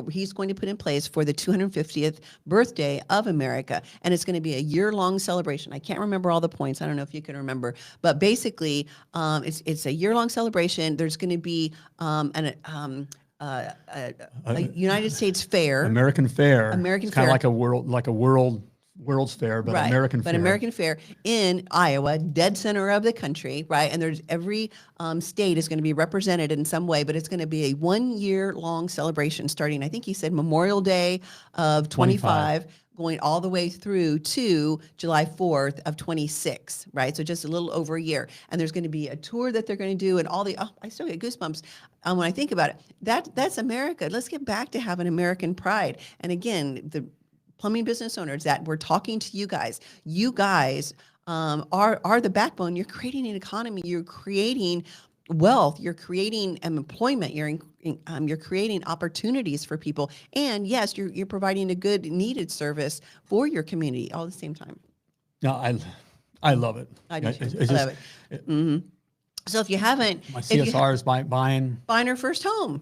he's going to put in place for the 250th birthday of America. And it's going to be a year-long celebration. I can't remember all the points. I don't know if you can remember. But basically, it's a year-long celebration. There's going to be a United States fair. American fair. American it's fair. Kind of like a world World's Fair, but right. American but Fair. American Fair in Iowa, dead center of the country, right? And there's every state is going to be represented in some way, but it's going to be a 1 year long celebration starting, I think he said Memorial Day of 25, going all the way through to July 4th of 26, right? So just a little over a year. And there's going to be a tour that they're going to do and all the, oh, I still get goosebumps when I think about it. That's America. Let's get back to having American pride. And again, the plumbing business owners that we're talking to you guys are the backbone. You're creating an economy. You're creating wealth. You're creating employment. You're creating opportunities for people. And yes, you're providing a good needed service for your community all at the same time. No, I love it. I do too. It's I love it. So if you haven't, my CSR is buying her first home.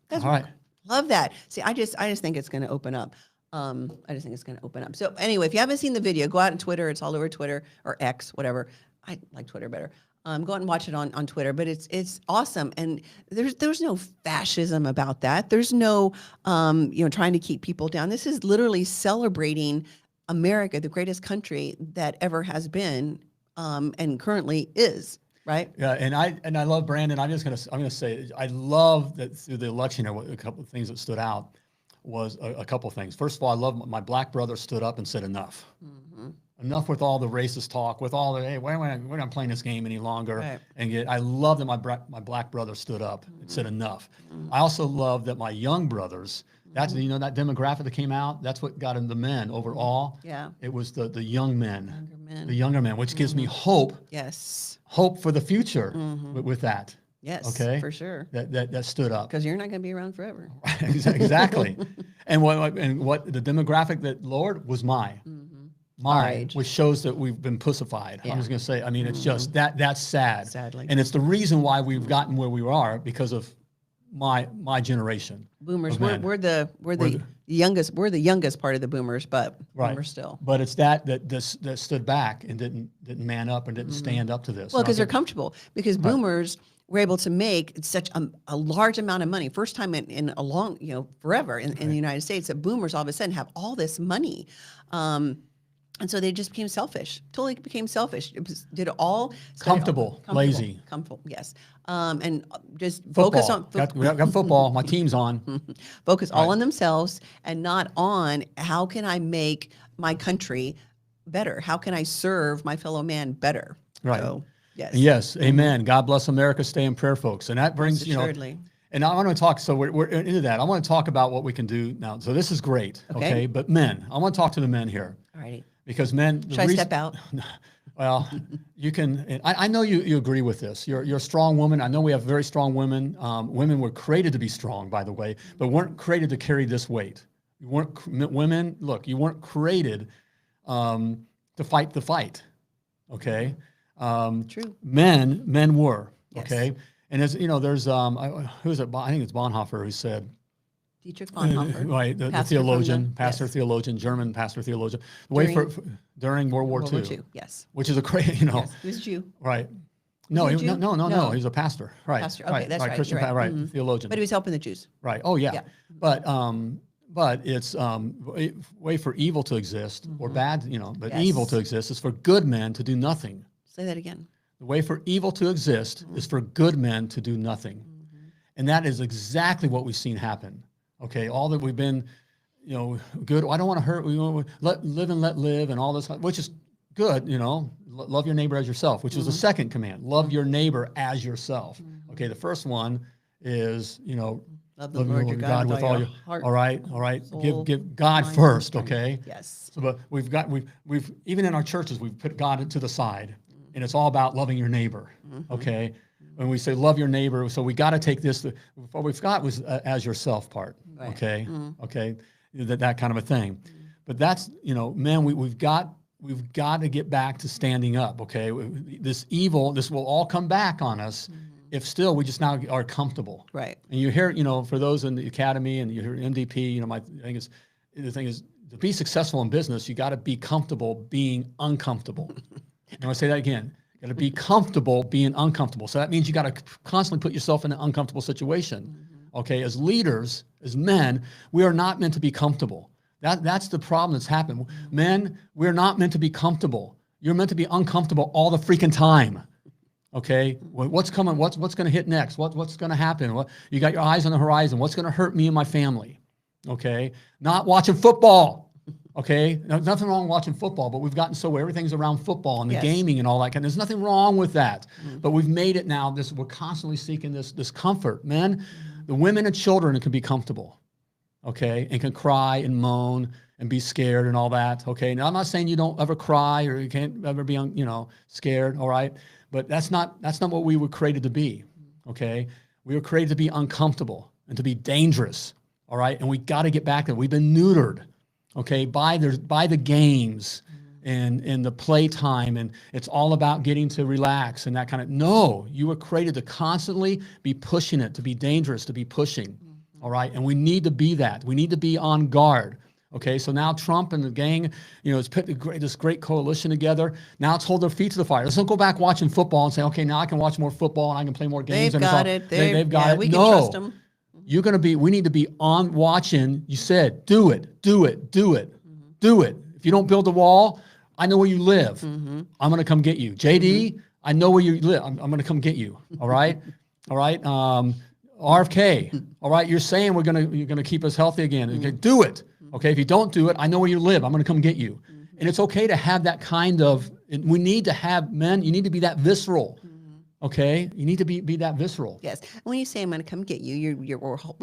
That's all right. Love that. See, I just think it's going to open up. I just think it's going to open up. So anyway, if you haven't seen the video, go out on Twitter. It's all over Twitter or X, whatever. I like Twitter better. Go out and watch it on Twitter. But it's awesome, and there's no fascism about that. There's no trying to keep people down. This is literally celebrating America, the greatest country that ever has been, and currently is. Right. Yeah, and I love Brandon. I'm gonna say I love that through the election. A couple of things that stood out was a couple of things. First of all, I love my black brother stood up and said enough. Enough with all the racist talk, with all the, hey, we're not playing this game any longer. Right. And I love that my black brother stood up and said enough. I also love that my young brothers, that's, that demographic that came out, that's what got in the men overall. Yeah. It was the young men, the younger men, which gives me hope. Yes. Hope for the future with that. Yes, okay, for sure. That stood up. Because you're not going to be around forever. Exactly. And what the demographic that lowered was mine, which shows that we've been pussified. Yeah. I was going to say, I mean, it's just that's sad. Sadly. And it's the reason why we've gotten where we are because of my generation. Boomers. We're the youngest. We're the youngest part of the boomers, but boomers still. But it's that stood back and didn't man up and didn't stand up to this. Well, because they're comfortable. Because boomers were able to make such a large amount of money, first time in a long, forever in the United States, that boomers all of a sudden have all this money. And so they just became selfish, totally became selfish. Did it all. Comfortable, lazy. Comfortable, yes. And just football. Focus on. Got football, my team's on. Focus all on themselves and not on how can I make my country better? How can I serve my fellow man better? Right. So, yes. Yes, amen. God bless America. Stay in prayer, folks. And that brings, assuredly. And I want to talk, so we're into that. I want to talk about what we can do now. So this is great, okay? But men, I want to talk to the men here. All righty. Because men... Should I step out? Well, you can, I know you agree with this. You're a strong woman. I know we have very strong women. Women were created to be strong, by the way, but weren't created to carry this weight. Women, look, you weren't created to fight the fight, okay? True. Men were, yes. Okay? And as there's who's it? I think it's Bonhoeffer who said, Dietrich Bonhoeffer, right? The theologian, pastor, theologian, German pastor, theologian. During World War II, yes. Which is a crazy, Yes. He was a Jew, right? No, no. He was a pastor, right? Pastor. Okay, that's right. Christian, right? Theologian. But he was helping the Jews, right? Oh yeah. But it's way for evil to exist or bad, but evil to exist is for good men to do nothing. Say that again. The way for evil to exist is for good men to do nothing. And that is exactly what we've seen happen. Okay, all that we've been, good. I don't want to hurt. We want to live and let live and all this, which is good, love your neighbor as yourself, which is the second command. Love your neighbor as yourself. Okay, the first one is, love the Lord your God with all your heart. All right. Soul, give God mind, first, okay? Yes. So, but we've even in our churches, we've put God to the side. And it's all about loving your neighbor, okay? When we say love your neighbor, so we got to take this. What we've got was as yourself part, okay? Okay, that kind of a thing. But that's men. We've got to get back to standing up, okay? This evil, this will all come back on us if still we just now are comfortable, right? And you hear, for those in the academy and you hear MDP, the thing is to be successful in business, you got to be comfortable being uncomfortable. And I say that again. You got to be comfortable being uncomfortable. So that means you got to constantly put yourself in an uncomfortable situation. Okay, as leaders, as men, we are not meant to be comfortable. That's the problem that's happened. Men, we're not meant to be comfortable. You're meant to be uncomfortable all the freaking time. Okay, what's coming? What's going to hit next? What's going to happen? You got your eyes on the horizon. What's going to hurt me and my family? Okay, not watching football. Okay, there's nothing wrong with watching football, but we've gotten so everything's around football and the gaming and all that kind. There's nothing wrong with that, but we've made it now. We're constantly seeking this comfort. Men, the women and children can be comfortable. Okay, and can cry and moan and be scared and all that. Okay, now I'm not saying you don't ever cry or you can't ever be scared. All right. But that's not what we were created to be, okay? We were created to be uncomfortable and to be dangerous, all right? And we got to get back there. We've been neutered, okay, by the games and the playtime, and it's all about getting to relax and that kind of. No, you were created to constantly be pushing it, to be dangerous, to be pushing, all right? And we need to be that. We need to be on guard. Okay, so now Trump and the gang, has put this great coalition together. Now it's hold their feet to the fire. Let's not go back watching football and say, okay, now I can watch more football and I can play more games. They've got it. They've got it. We can trust them. We need to be on watching. You said, do it, do it, do it, do it. If you don't build a wall, I know where you live. I'm going to come get you. JD, I know where you live. I'm going to come get you. All right? All right? RFK, all right? You're saying you're going to keep us healthy again. Okay, do it. Okay, if you don't do it, I know where you live. I'm going to come get you. And it's okay to have that kind of, we need to have, men, you need to be that visceral. Okay, you need to be that visceral. Yes. When you say I'm going to come get you, we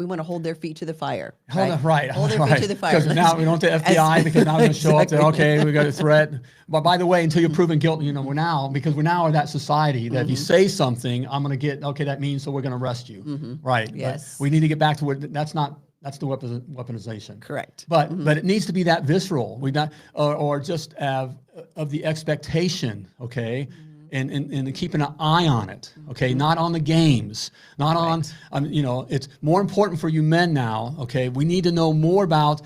want to hold their feet to the fire. Hold their feet to the fire. Because now we don't have the FBI because now we're going to show up there. Okay, we got a threat. But by the way, until you're proven guilty, we're now are that society that if you say something, I'm going to get, okay, that means so we're going to arrest you. Right. Yes. But we need to get back to where that's the weaponization. Correct. But it needs to be that visceral. We not or just of the expectation. Okay. And keeping an eye on it, okay, not on the games, not on, it's more important for you men now, okay. We need to know more about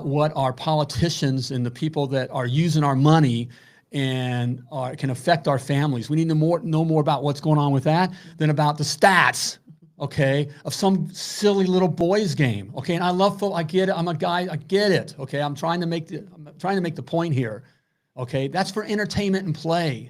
what our politicians and the people that are using our money and can affect our families. We need to know more about what's going on with that than about the stats, okay, of some silly little boys game, okay. And I love football. I get it. I'm a guy. I get it. Okay. I'm trying to make the point here, okay. That's for entertainment and play.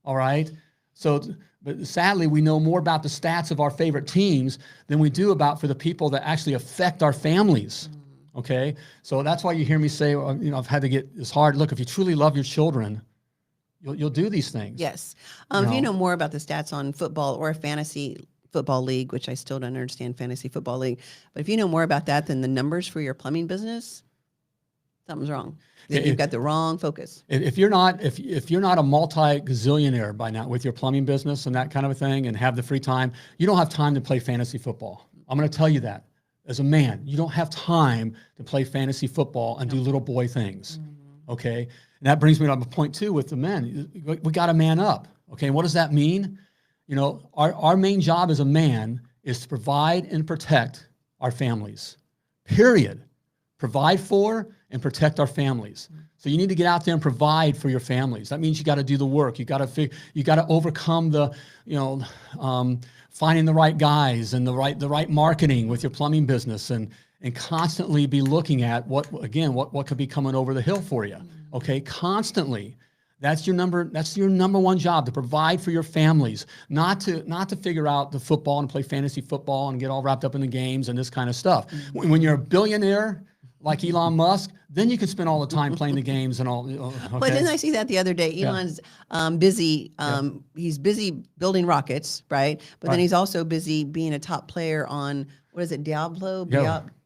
All right. So, but sadly, we know more about the stats of our favorite teams than we do about for the people that actually affect our families. Okay. So that's why you hear me say, I've had to get this hard. Look, if you truly love your children, you'll do these things. Yes. If you know more about the stats on football or a fantasy football league, which I still don't understand fantasy football league, but if you know more about that than the numbers for your plumbing business, something's wrong. You've got the wrong focus. If you're not a multi-gazillionaire by now with your plumbing business and that kind of a thing and have the free time, you don't have time to play fantasy football. I'm going to tell you that. As a man, you don't have time to play fantasy football and do little boy things. Okay? And that brings me to point two with the men. We got to man up. Okay? And what does that mean? Our main job as a man is to provide and protect our families. Period. Provide for and protect our families. So you need to get out there and provide for your families. That means you got to do the work. You got to overcome the, finding the right guys and the right marketing with your plumbing business and constantly be looking at what could be coming over the hill for you. Okay, constantly. That's your number one job, to provide for your families, not to figure out the football and play fantasy football and get all wrapped up in the games and this kind of stuff. When you're a billionaire like Elon Musk, then you can spend all the time playing the games and all. Okay? Well, didn't I see that the other day? Elon's busy. He's busy building rockets, right? But then he's also busy being a top player on, what is it, Diablo?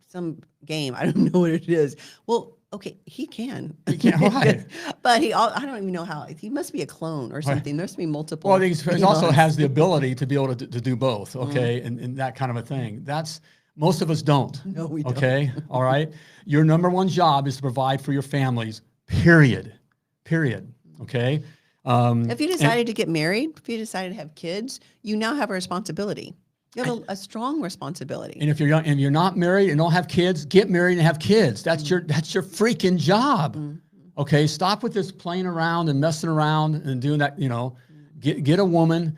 Some game. I don't know what it is. Well, okay, he can. He can, right. But I don't even know how. He must be a clone or something. There must be multiple. Well, he also has the ability to be able to do both, okay, and that kind of a thing. Most of us don't. No, we don't. Okay, all right? Your number one job is to provide for your families, period, okay? If you decided to get married, if you decided to have kids, you now have a responsibility. You have a strong responsibility. And if you're young and you're not married and don't have kids, get married and have kids. That's your freaking job. Okay, stop with this playing around and messing around and doing that. Get a woman,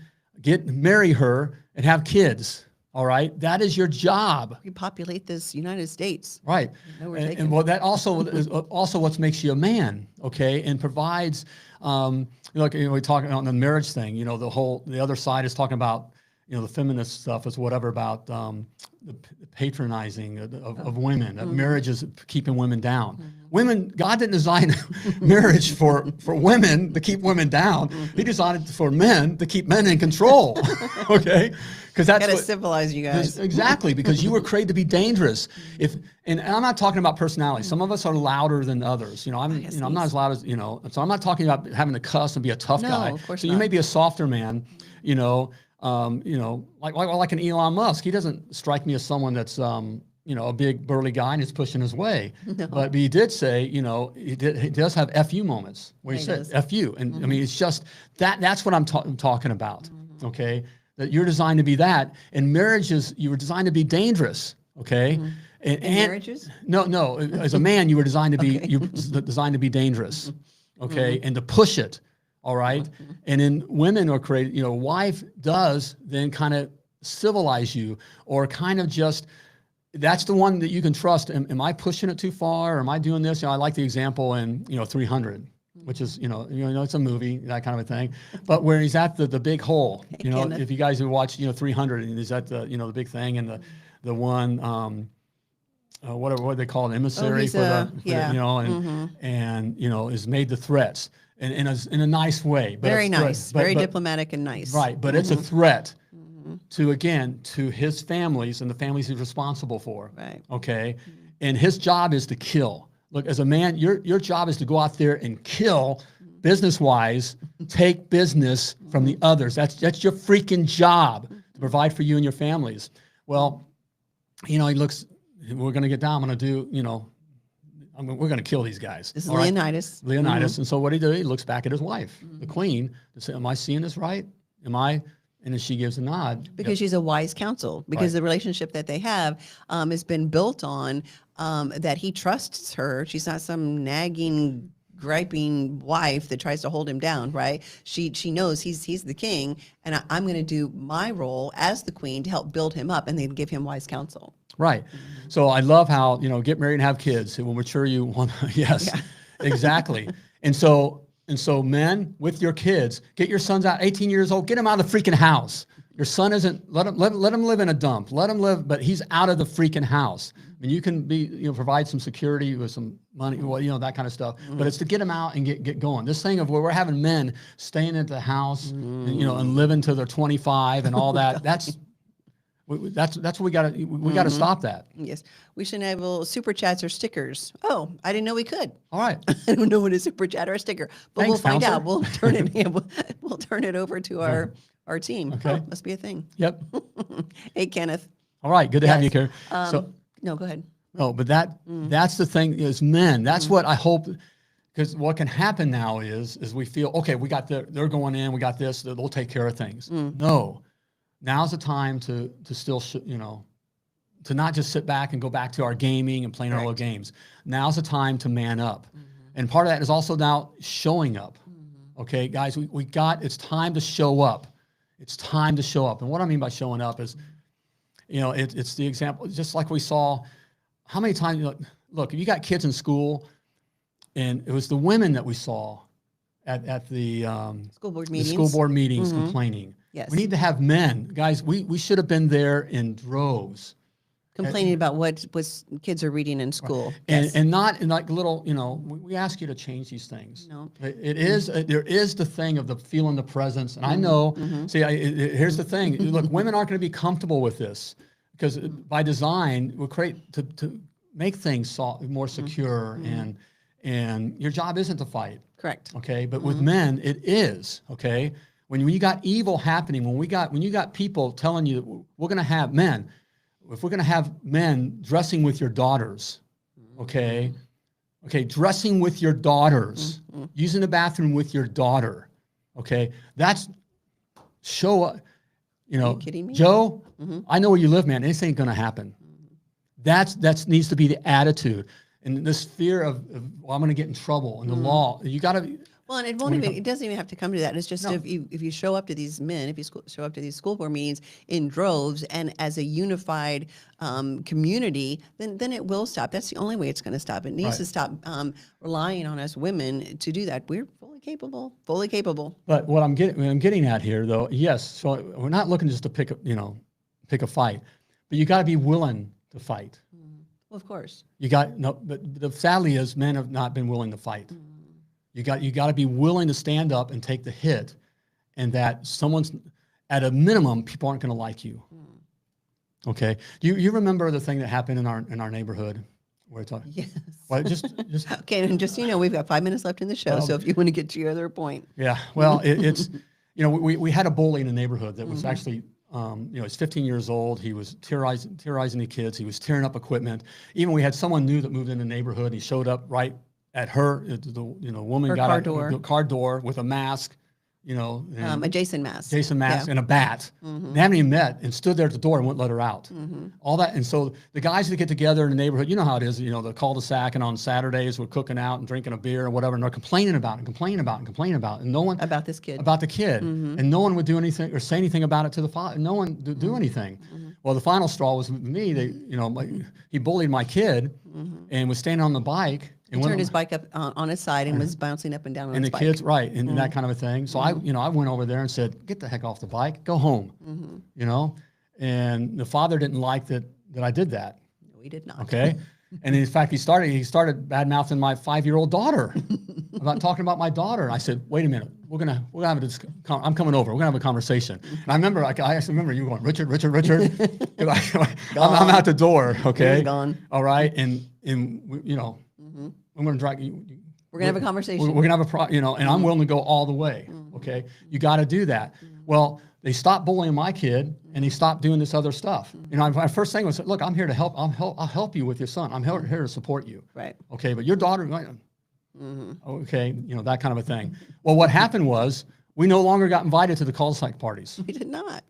marry her, and have kids. All right, that is your job. Repopulate this United States. Right, No, we're and taking well, that also is also what makes you a man, okay, and provides. Look, we're talking on the marriage thing. The other side is talking about, the feminist stuff is whatever about the patronizing of women. That marriage is keeping women down. Women, God didn't design marriage for women to keep women down. He designed it for men to keep men in control. Okay, because that's gotta what civilize you guys. exactly, because you were created to be dangerous. And I'm not talking about personality. Some of us are louder than others. I'm not as loud as So I'm not talking about having to cuss and be a tough guy. Of course so not. you may be a softer man. Like an Elon Musk. He doesn't strike me as someone that's a big burly guy and is pushing his way. No. But he did say, he does have FU moments where he said FU. And I mean, it's just that's what I'm talking about. Okay. That you're designed to be that. And marriages, you were designed to be dangerous. Okay. And marriages? No. As a man, you were designed to be you designed to be dangerous. Okay. And to push it. All right. And then women are created, wife does then kind of civilize you, or kind of just, that's the one that you can trust. Am I pushing it too far? Or am I doing this? I like the example in, 300, which is, it's a movie, that kind of a thing. But where he's at the big hole, if you guys have watched, 300, and he's at the, the big thing, and the one, what do they call it, emissary and is made the threats. In a nice way. But very nice, very diplomatic and nice. Right, but it's a threat to his families and the families he's responsible for. Right. Okay, and his job is to kill. Look, as a man, your job is to go out there and kill, business-wise, take business from the others. That's your freaking job, to provide for you and your families. Well, he looks. We're going to get down. I'm going to do. We're going to kill these guys. This is Leonidas. Leonidas. And so what he do? He looks back at his wife, the queen, to say, am I seeing this right? Am I? And then she gives a nod. Because she's a wise counsel. Because the relationship that they have has been built on that he trusts her. She's not some nagging, griping wife that tries to hold him down, right? She knows he's the king, and I'm going to do my role as the queen to help build him up, and they give him wise counsel. Right. So I love how, get married and have kids. It will mature you. Yes, exactly. And so men, with your kids, get your sons out, 18 years old, get him out of the freaking house. Your son isn't, let him live in a dump. Let him live, but he's out of the freaking house. I mean, you can provide some security with some money, that kind of stuff. But it's to get them out and get going. This thing of where we're having men staying at the house, and living till they're 25 and all that, that's what we got to stop that. Yes, we should enable super chats or stickers. Oh, I didn't know we could. All right, I don't know what a super chat or a sticker, but Thanks, we'll find counselor. out. We'll turn it. We'll turn it over to our team. Okay, must be a thing. Yep. Hey, Kenneth. All right, good to have you, Karen. No, go ahead. No, but that's the thing is men. That's what I hope. Because what can happen now is we feel, okay, we got they're going in, we got this, they'll take care of things. No. Now's the time to still, to not just sit back and go back to our gaming and playing our little games. Now's the time to man up. And part of that is also now showing up. Okay, guys, it's time to show up. It's time to show up. And what I mean by showing up is, it's the example, just like we saw, how many times, look, if you got kids in school, and it was the women that we saw at the school board meetings, complaining. Yes. We need to have men. Guys, we should have been there in droves. Complaining about what kids are reading in school. Yes. And not in like little, we ask you to change these things. No. There is the thing of the feeling the presence. And I know, see, here's the thing. Look, women aren't going to be comfortable with this because by design, we're create to make things more secure and your job isn't to fight. Correct. Okay. But with men, it is. Okay. When you got evil happening, when you got people telling you that we're going to have men, if we're going to have men dressing with your daughters, okay, dressing with your daughters, using the bathroom with your daughter, okay, that's show up. Are you kidding me? Joe, I know where you live, man. This ain't going to happen. That needs to be the attitude. And this fear of well, I'm going to get in trouble and the law. You got to. Well, and it doesn't even have to come to that. It's just if you show up to these men, if you show up to these school board meetings in droves and as a unified community, then it will stop. That's the only way it's going to stop. It needs to stop relying on us women to do that. We're fully capable. But what I'm getting at here, though, yes. So we're not looking just to pick a fight, but you got to be willing to fight. Well, of course. But the sadly is men have not been willing to fight. You got to be willing to stand up and take the hit, and that someone's at a minimum, people aren't going to like you. Okay, you remember the thing that happened in our neighborhood where it's yes. Well, just okay, and just so you know, we've got 5 minutes left in the show, so if you want to get to your other point. Yeah, well, it's we had a bully in the neighborhood that was actually. He's 15 years old. He was terrorizing the kids. He was tearing up equipment. Even we had someone new that moved in the neighborhood. He showed up right at her, woman got out the car door with a mask, a Jason mask. And a bat. They haven't even met and stood there at the door and wouldn't let her out. All that. And so the guys that get together in the neighborhood, you know how it is, the cul-de-sac, and on Saturdays we're cooking out and drinking a beer or whatever, and they're complaining about it. And no one about this kid. About the kid. And no one would do anything or say anything about it to the father. No one would do anything. Well, the final straw was me. He bullied my kid and was standing on the bike. He turned his bike up on his side and was bouncing up and down on his bike. And the kids, right, and that kind of a thing. So I went over there and said, "Get the heck off the bike, go home." And the father didn't like that I did that. No, he did not. Okay, and in fact, he started bad mouthing my 5-year-old daughter about talking about my daughter. And I said, "Wait a minute, we're gonna have I'm coming over. We're gonna have a conversation." And I remember, I actually remember you going, Richard. I'm out the door. Okay, you're gone. All right, and I'm going to drag you. We're going to have a conversation. We're going to have and I'm willing to go all the way. Okay. You got to do that. Well, they stopped bullying my kid and he stopped doing this other stuff. My first thing was, look, I'm here to help. I'll help you with your son. I'm here to support you. Right. Okay. But your daughter, okay. That kind of a thing. Well, what happened was we no longer got invited to the cul-de-sac parties. We did not.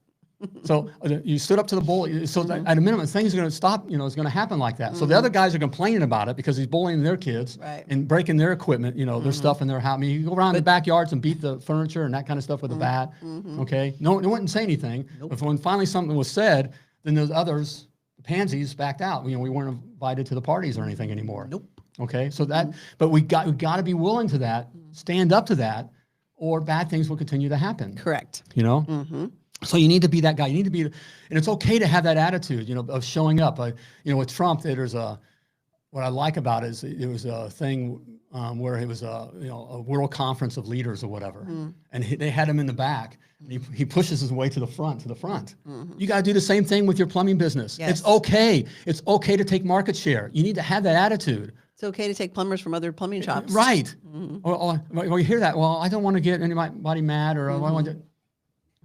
So you stood up to the bully. So at a minimum, things are going to stop. It's going to happen like that. So the other guys are complaining about it because he's bullying their kids and breaking their equipment. Their stuff in their house. I mean, you go around the backyards and beat the furniture and that kind of stuff with a bat. Okay, no, they wouldn't say anything. Nope. But when finally something was said, then those others, the pansies, backed out. We weren't invited to the parties or anything anymore. Nope. Okay, so but we got to be willing to that, stand up to that, or bad things will continue to happen. Correct. So you need to be that guy. You need to be, and it's okay to have that attitude, of showing up. With Trump, what I like about it is it was a thing where it was a world conference of leaders or whatever, and they had him in the back. And he pushes his way to the front. You got to do the same thing with your plumbing business. Yes. It's okay. It's okay to take market share. You need to have that attitude. It's okay to take plumbers from other plumbing shops. Right. Or you hear that, well, I don't want to get anybody mad, or I want to.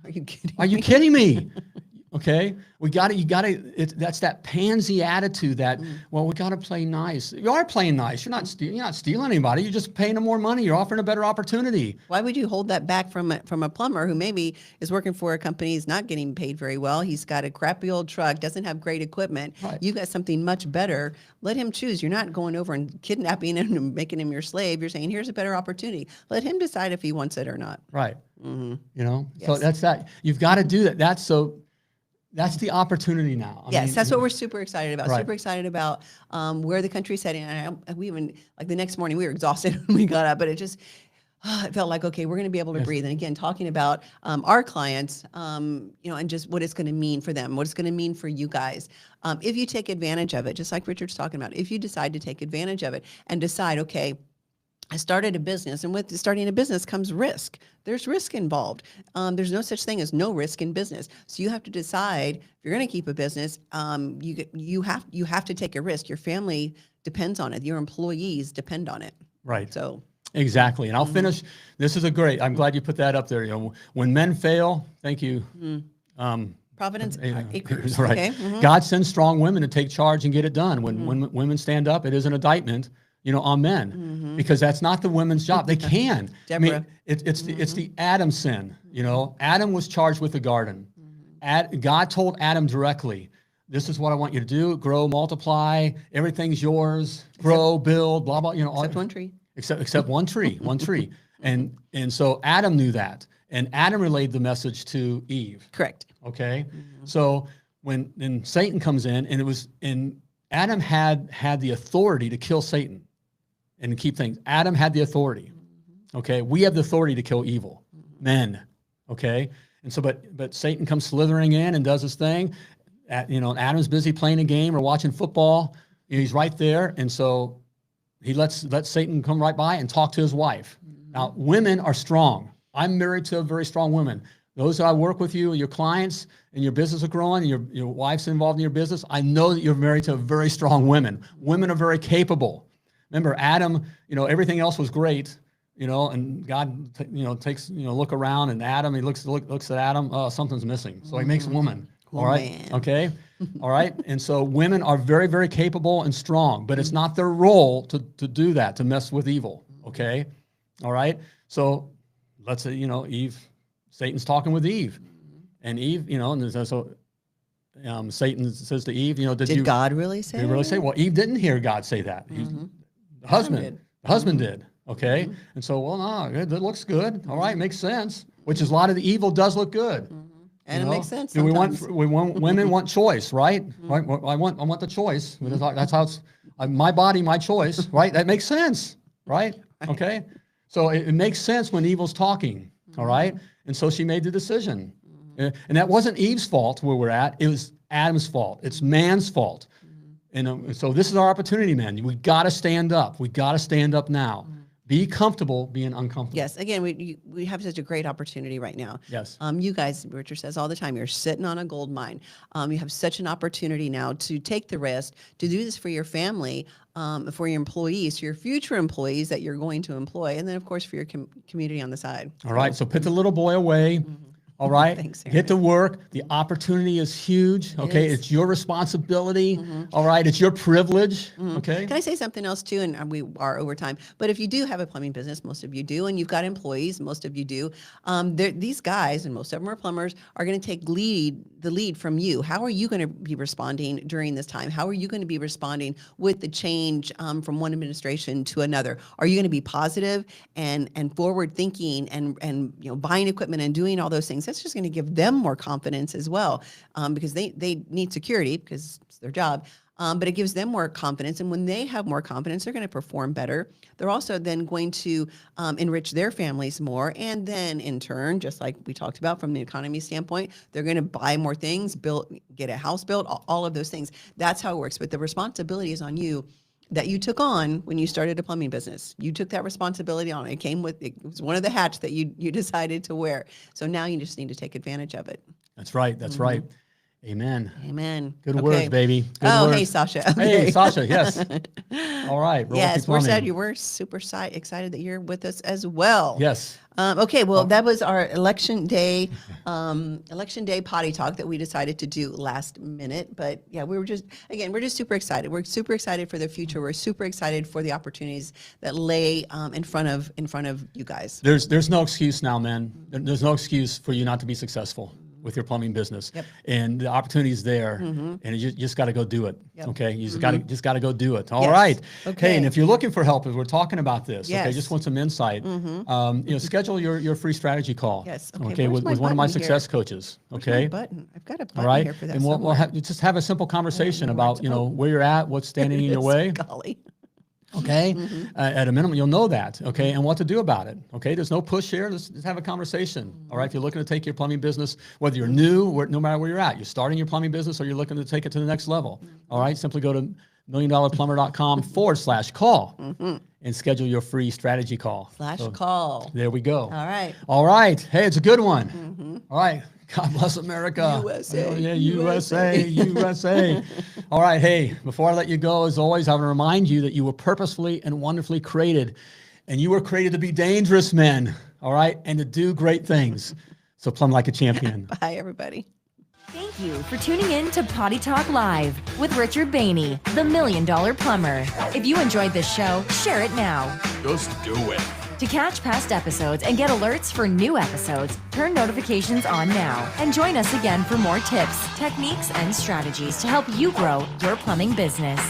Are you kidding? Are you kidding me? Okay, that's that pansy attitude that, well, we got to play nice. You are playing nice. You're not stealing anybody. You're just paying them more money. You're offering a better opportunity. Why would you hold that back from a plumber who maybe is working for a company, he's not getting paid very well, he's got a crappy old truck, doesn't have great equipment. Right. You've got something much better. Let him choose. You're not going over and kidnapping him and making him your slave. You're saying, here's a better opportunity. Let him decide if he wants it or not. Right. Yes. So that's that. You've got to do that. That's the opportunity now. That's what we're super excited about. Right. Super excited about where the country's heading. And we even, like the next morning, we were exhausted when we got up, but it just, it felt like, okay, we're going to be able to breathe. And again, talking about our clients, and just what it's going to mean for them, what it's going to mean for you guys. If you take advantage of it, just like Richard's talking about, if you decide to take advantage of it and decide, okay, I started a business, and with starting a business comes risk. There's risk involved. There's no such thing as no risk in business. So you have to decide if you're going to keep a business. You have to take a risk. Your family depends on it. Your employees depend on it. Right. So exactly. And I'll finish. This is I'm glad you put that up there. When men fail, thank you. Providence acres. Right. Okay. God sends strong women to take charge and get it done. When women stand up, it is an indictment. On men, because that's not the women's job. They can. Deborah. It's the Adam sin. Adam was charged with the garden. God told Adam directly, "This is what I want you to do: grow, multiply. Everything's yours. Grow, build, blah blah." Except one tree. Except one tree, one tree. And so Adam knew that, and Adam relayed the message to Eve. Correct. Okay, so when Satan comes in, and Adam had the authority to kill Satan and keep things. Adam had the authority. Okay, we have the authority to kill evil, men. Okay, and so but Satan comes slithering in and does his thing. Adam's busy playing a game or watching football. He's right there, and so he lets Satan come right by and talk to his wife. Now, women are strong. I'm married to a very strong woman. Those that I work with you, your clients, and your business are growing, and your wife's involved in your business, I know that you're married to very strong women. Women are very capable. Remember, Adam, everything else was great, and God, takes, look around, and Adam, he looks at Adam, something's missing. So he makes a woman. All right. Man. Okay. All right. And so women are very, very capable and strong, but it's not their role to do that, to mess with evil. Okay. All right. So let's say, Eve, Satan's talking with Eve, and Eve, and so Satan says to Eve, did God really say? Did he really say? Well, Eve didn't hear God say that. The husband did. Okay. And so, well, no, that looks good. All right. Makes sense. Which is a lot of the evil does look good. And it makes sense. Do Sometimes. we want women want choice, right? Right. I want the choice. That's how it's my body, my choice, right? That makes sense, right? Okay. So it makes sense when evil's talking, all right? And so she made the decision. And that wasn't Eve's fault where we're at. It was Adam's fault. It's man's fault. And so this is our opportunity, man. We got to stand up. We got to stand up now. Be comfortable being uncomfortable. Yes. Again, we have such a great opportunity right now. Yes. You guys, Richard says all the time, you're sitting on a gold mine. You have such an opportunity now to take the risk, to do this for your family, for your employees, your future employees that you're going to employ, and then, of course, for your community on the side. All right. So put the little boy away. All right. Thanks, Get to work. The opportunity is huge. Okay. It's your responsibility. All right. It's your privilege. Okay. Can I say something else too? And we are over time. But if you do have a plumbing business, most of you do, and you've got employees, most of you do. These guys, and most of them are plumbers, are going to take the lead from you. How are you going to be responding during this time? How are you going to be responding with the change from one administration to another? Are you going to be positive and forward thinking and buying equipment and doing all those things? That's just going to give them more confidence as well, because they need security because it's their job. But it gives them more confidence. And when they have more confidence, they're going to perform better. They're also then going to enrich their families more. And then in turn, just like we talked about from the economy standpoint, they're going to buy more things, get a house built, all of those things. That's how it works. But the responsibility is on you that you took on when you started a plumbing business. You took that responsibility on. It was one of the hats that you decided to wear. So now you just need to take advantage of it. That's right. That's right. Amen. Amen. Good words, baby. Good words. Hey, Sasha. Hey, Sasha. Yes. All right. Yes, we're super excited that you're with us as well. Yes. Okay. Well, that was our election day potty talk that we decided to do last minute. But yeah, we're just super excited. We're super excited for the future. We're super excited for the opportunities that lay in front of you guys. There's no excuse now, man. There's no excuse for you not to be successful with your plumbing business. Yep. And the opportunity is there, and you just got to go do it. Yep. Okay, you just got to go do it. All Yes. right. Okay. Hey, and if you're looking for help, as we're talking about this, okay, Yes. just want some insight. Schedule your free strategy call. Yes. Okay, Where's with my one of my button success here? coaches. Where's Okay. my button? I've got a button All right. here for that. And we'll somewhere. just have a simple conversation know where about it's- where you're at, what's standing in your way. Golly. Okay. At a minimum, you'll know that. Okay. And what to do about it. Okay. There's no push here. Just have a conversation. All right. If you're looking to take your plumbing business, whether you're new or no matter where you're at, you're starting your plumbing business or you're looking to take it to the next level. All right. Simply go to milliondollarplumber.com/call and schedule your free strategy call. /call. There we go. All right. All right. Hey, it's a good one. All right. God bless America. USA. Oh, yeah, USA. All right. Hey, before I let you go, as always, I want to remind you that you were purposefully and wonderfully created, and you were created to be dangerous men. All right. And to do great things. So plumb like a champion. Bye, everybody. Thank you for tuning in to Potty Talk Live with Richard Bainey, the $1 Million Plumber. If you enjoyed this show, share it now. Just do it. To catch past episodes and get alerts for new episodes, turn notifications on now and join us again for more tips, techniques, and strategies to help you grow your plumbing business.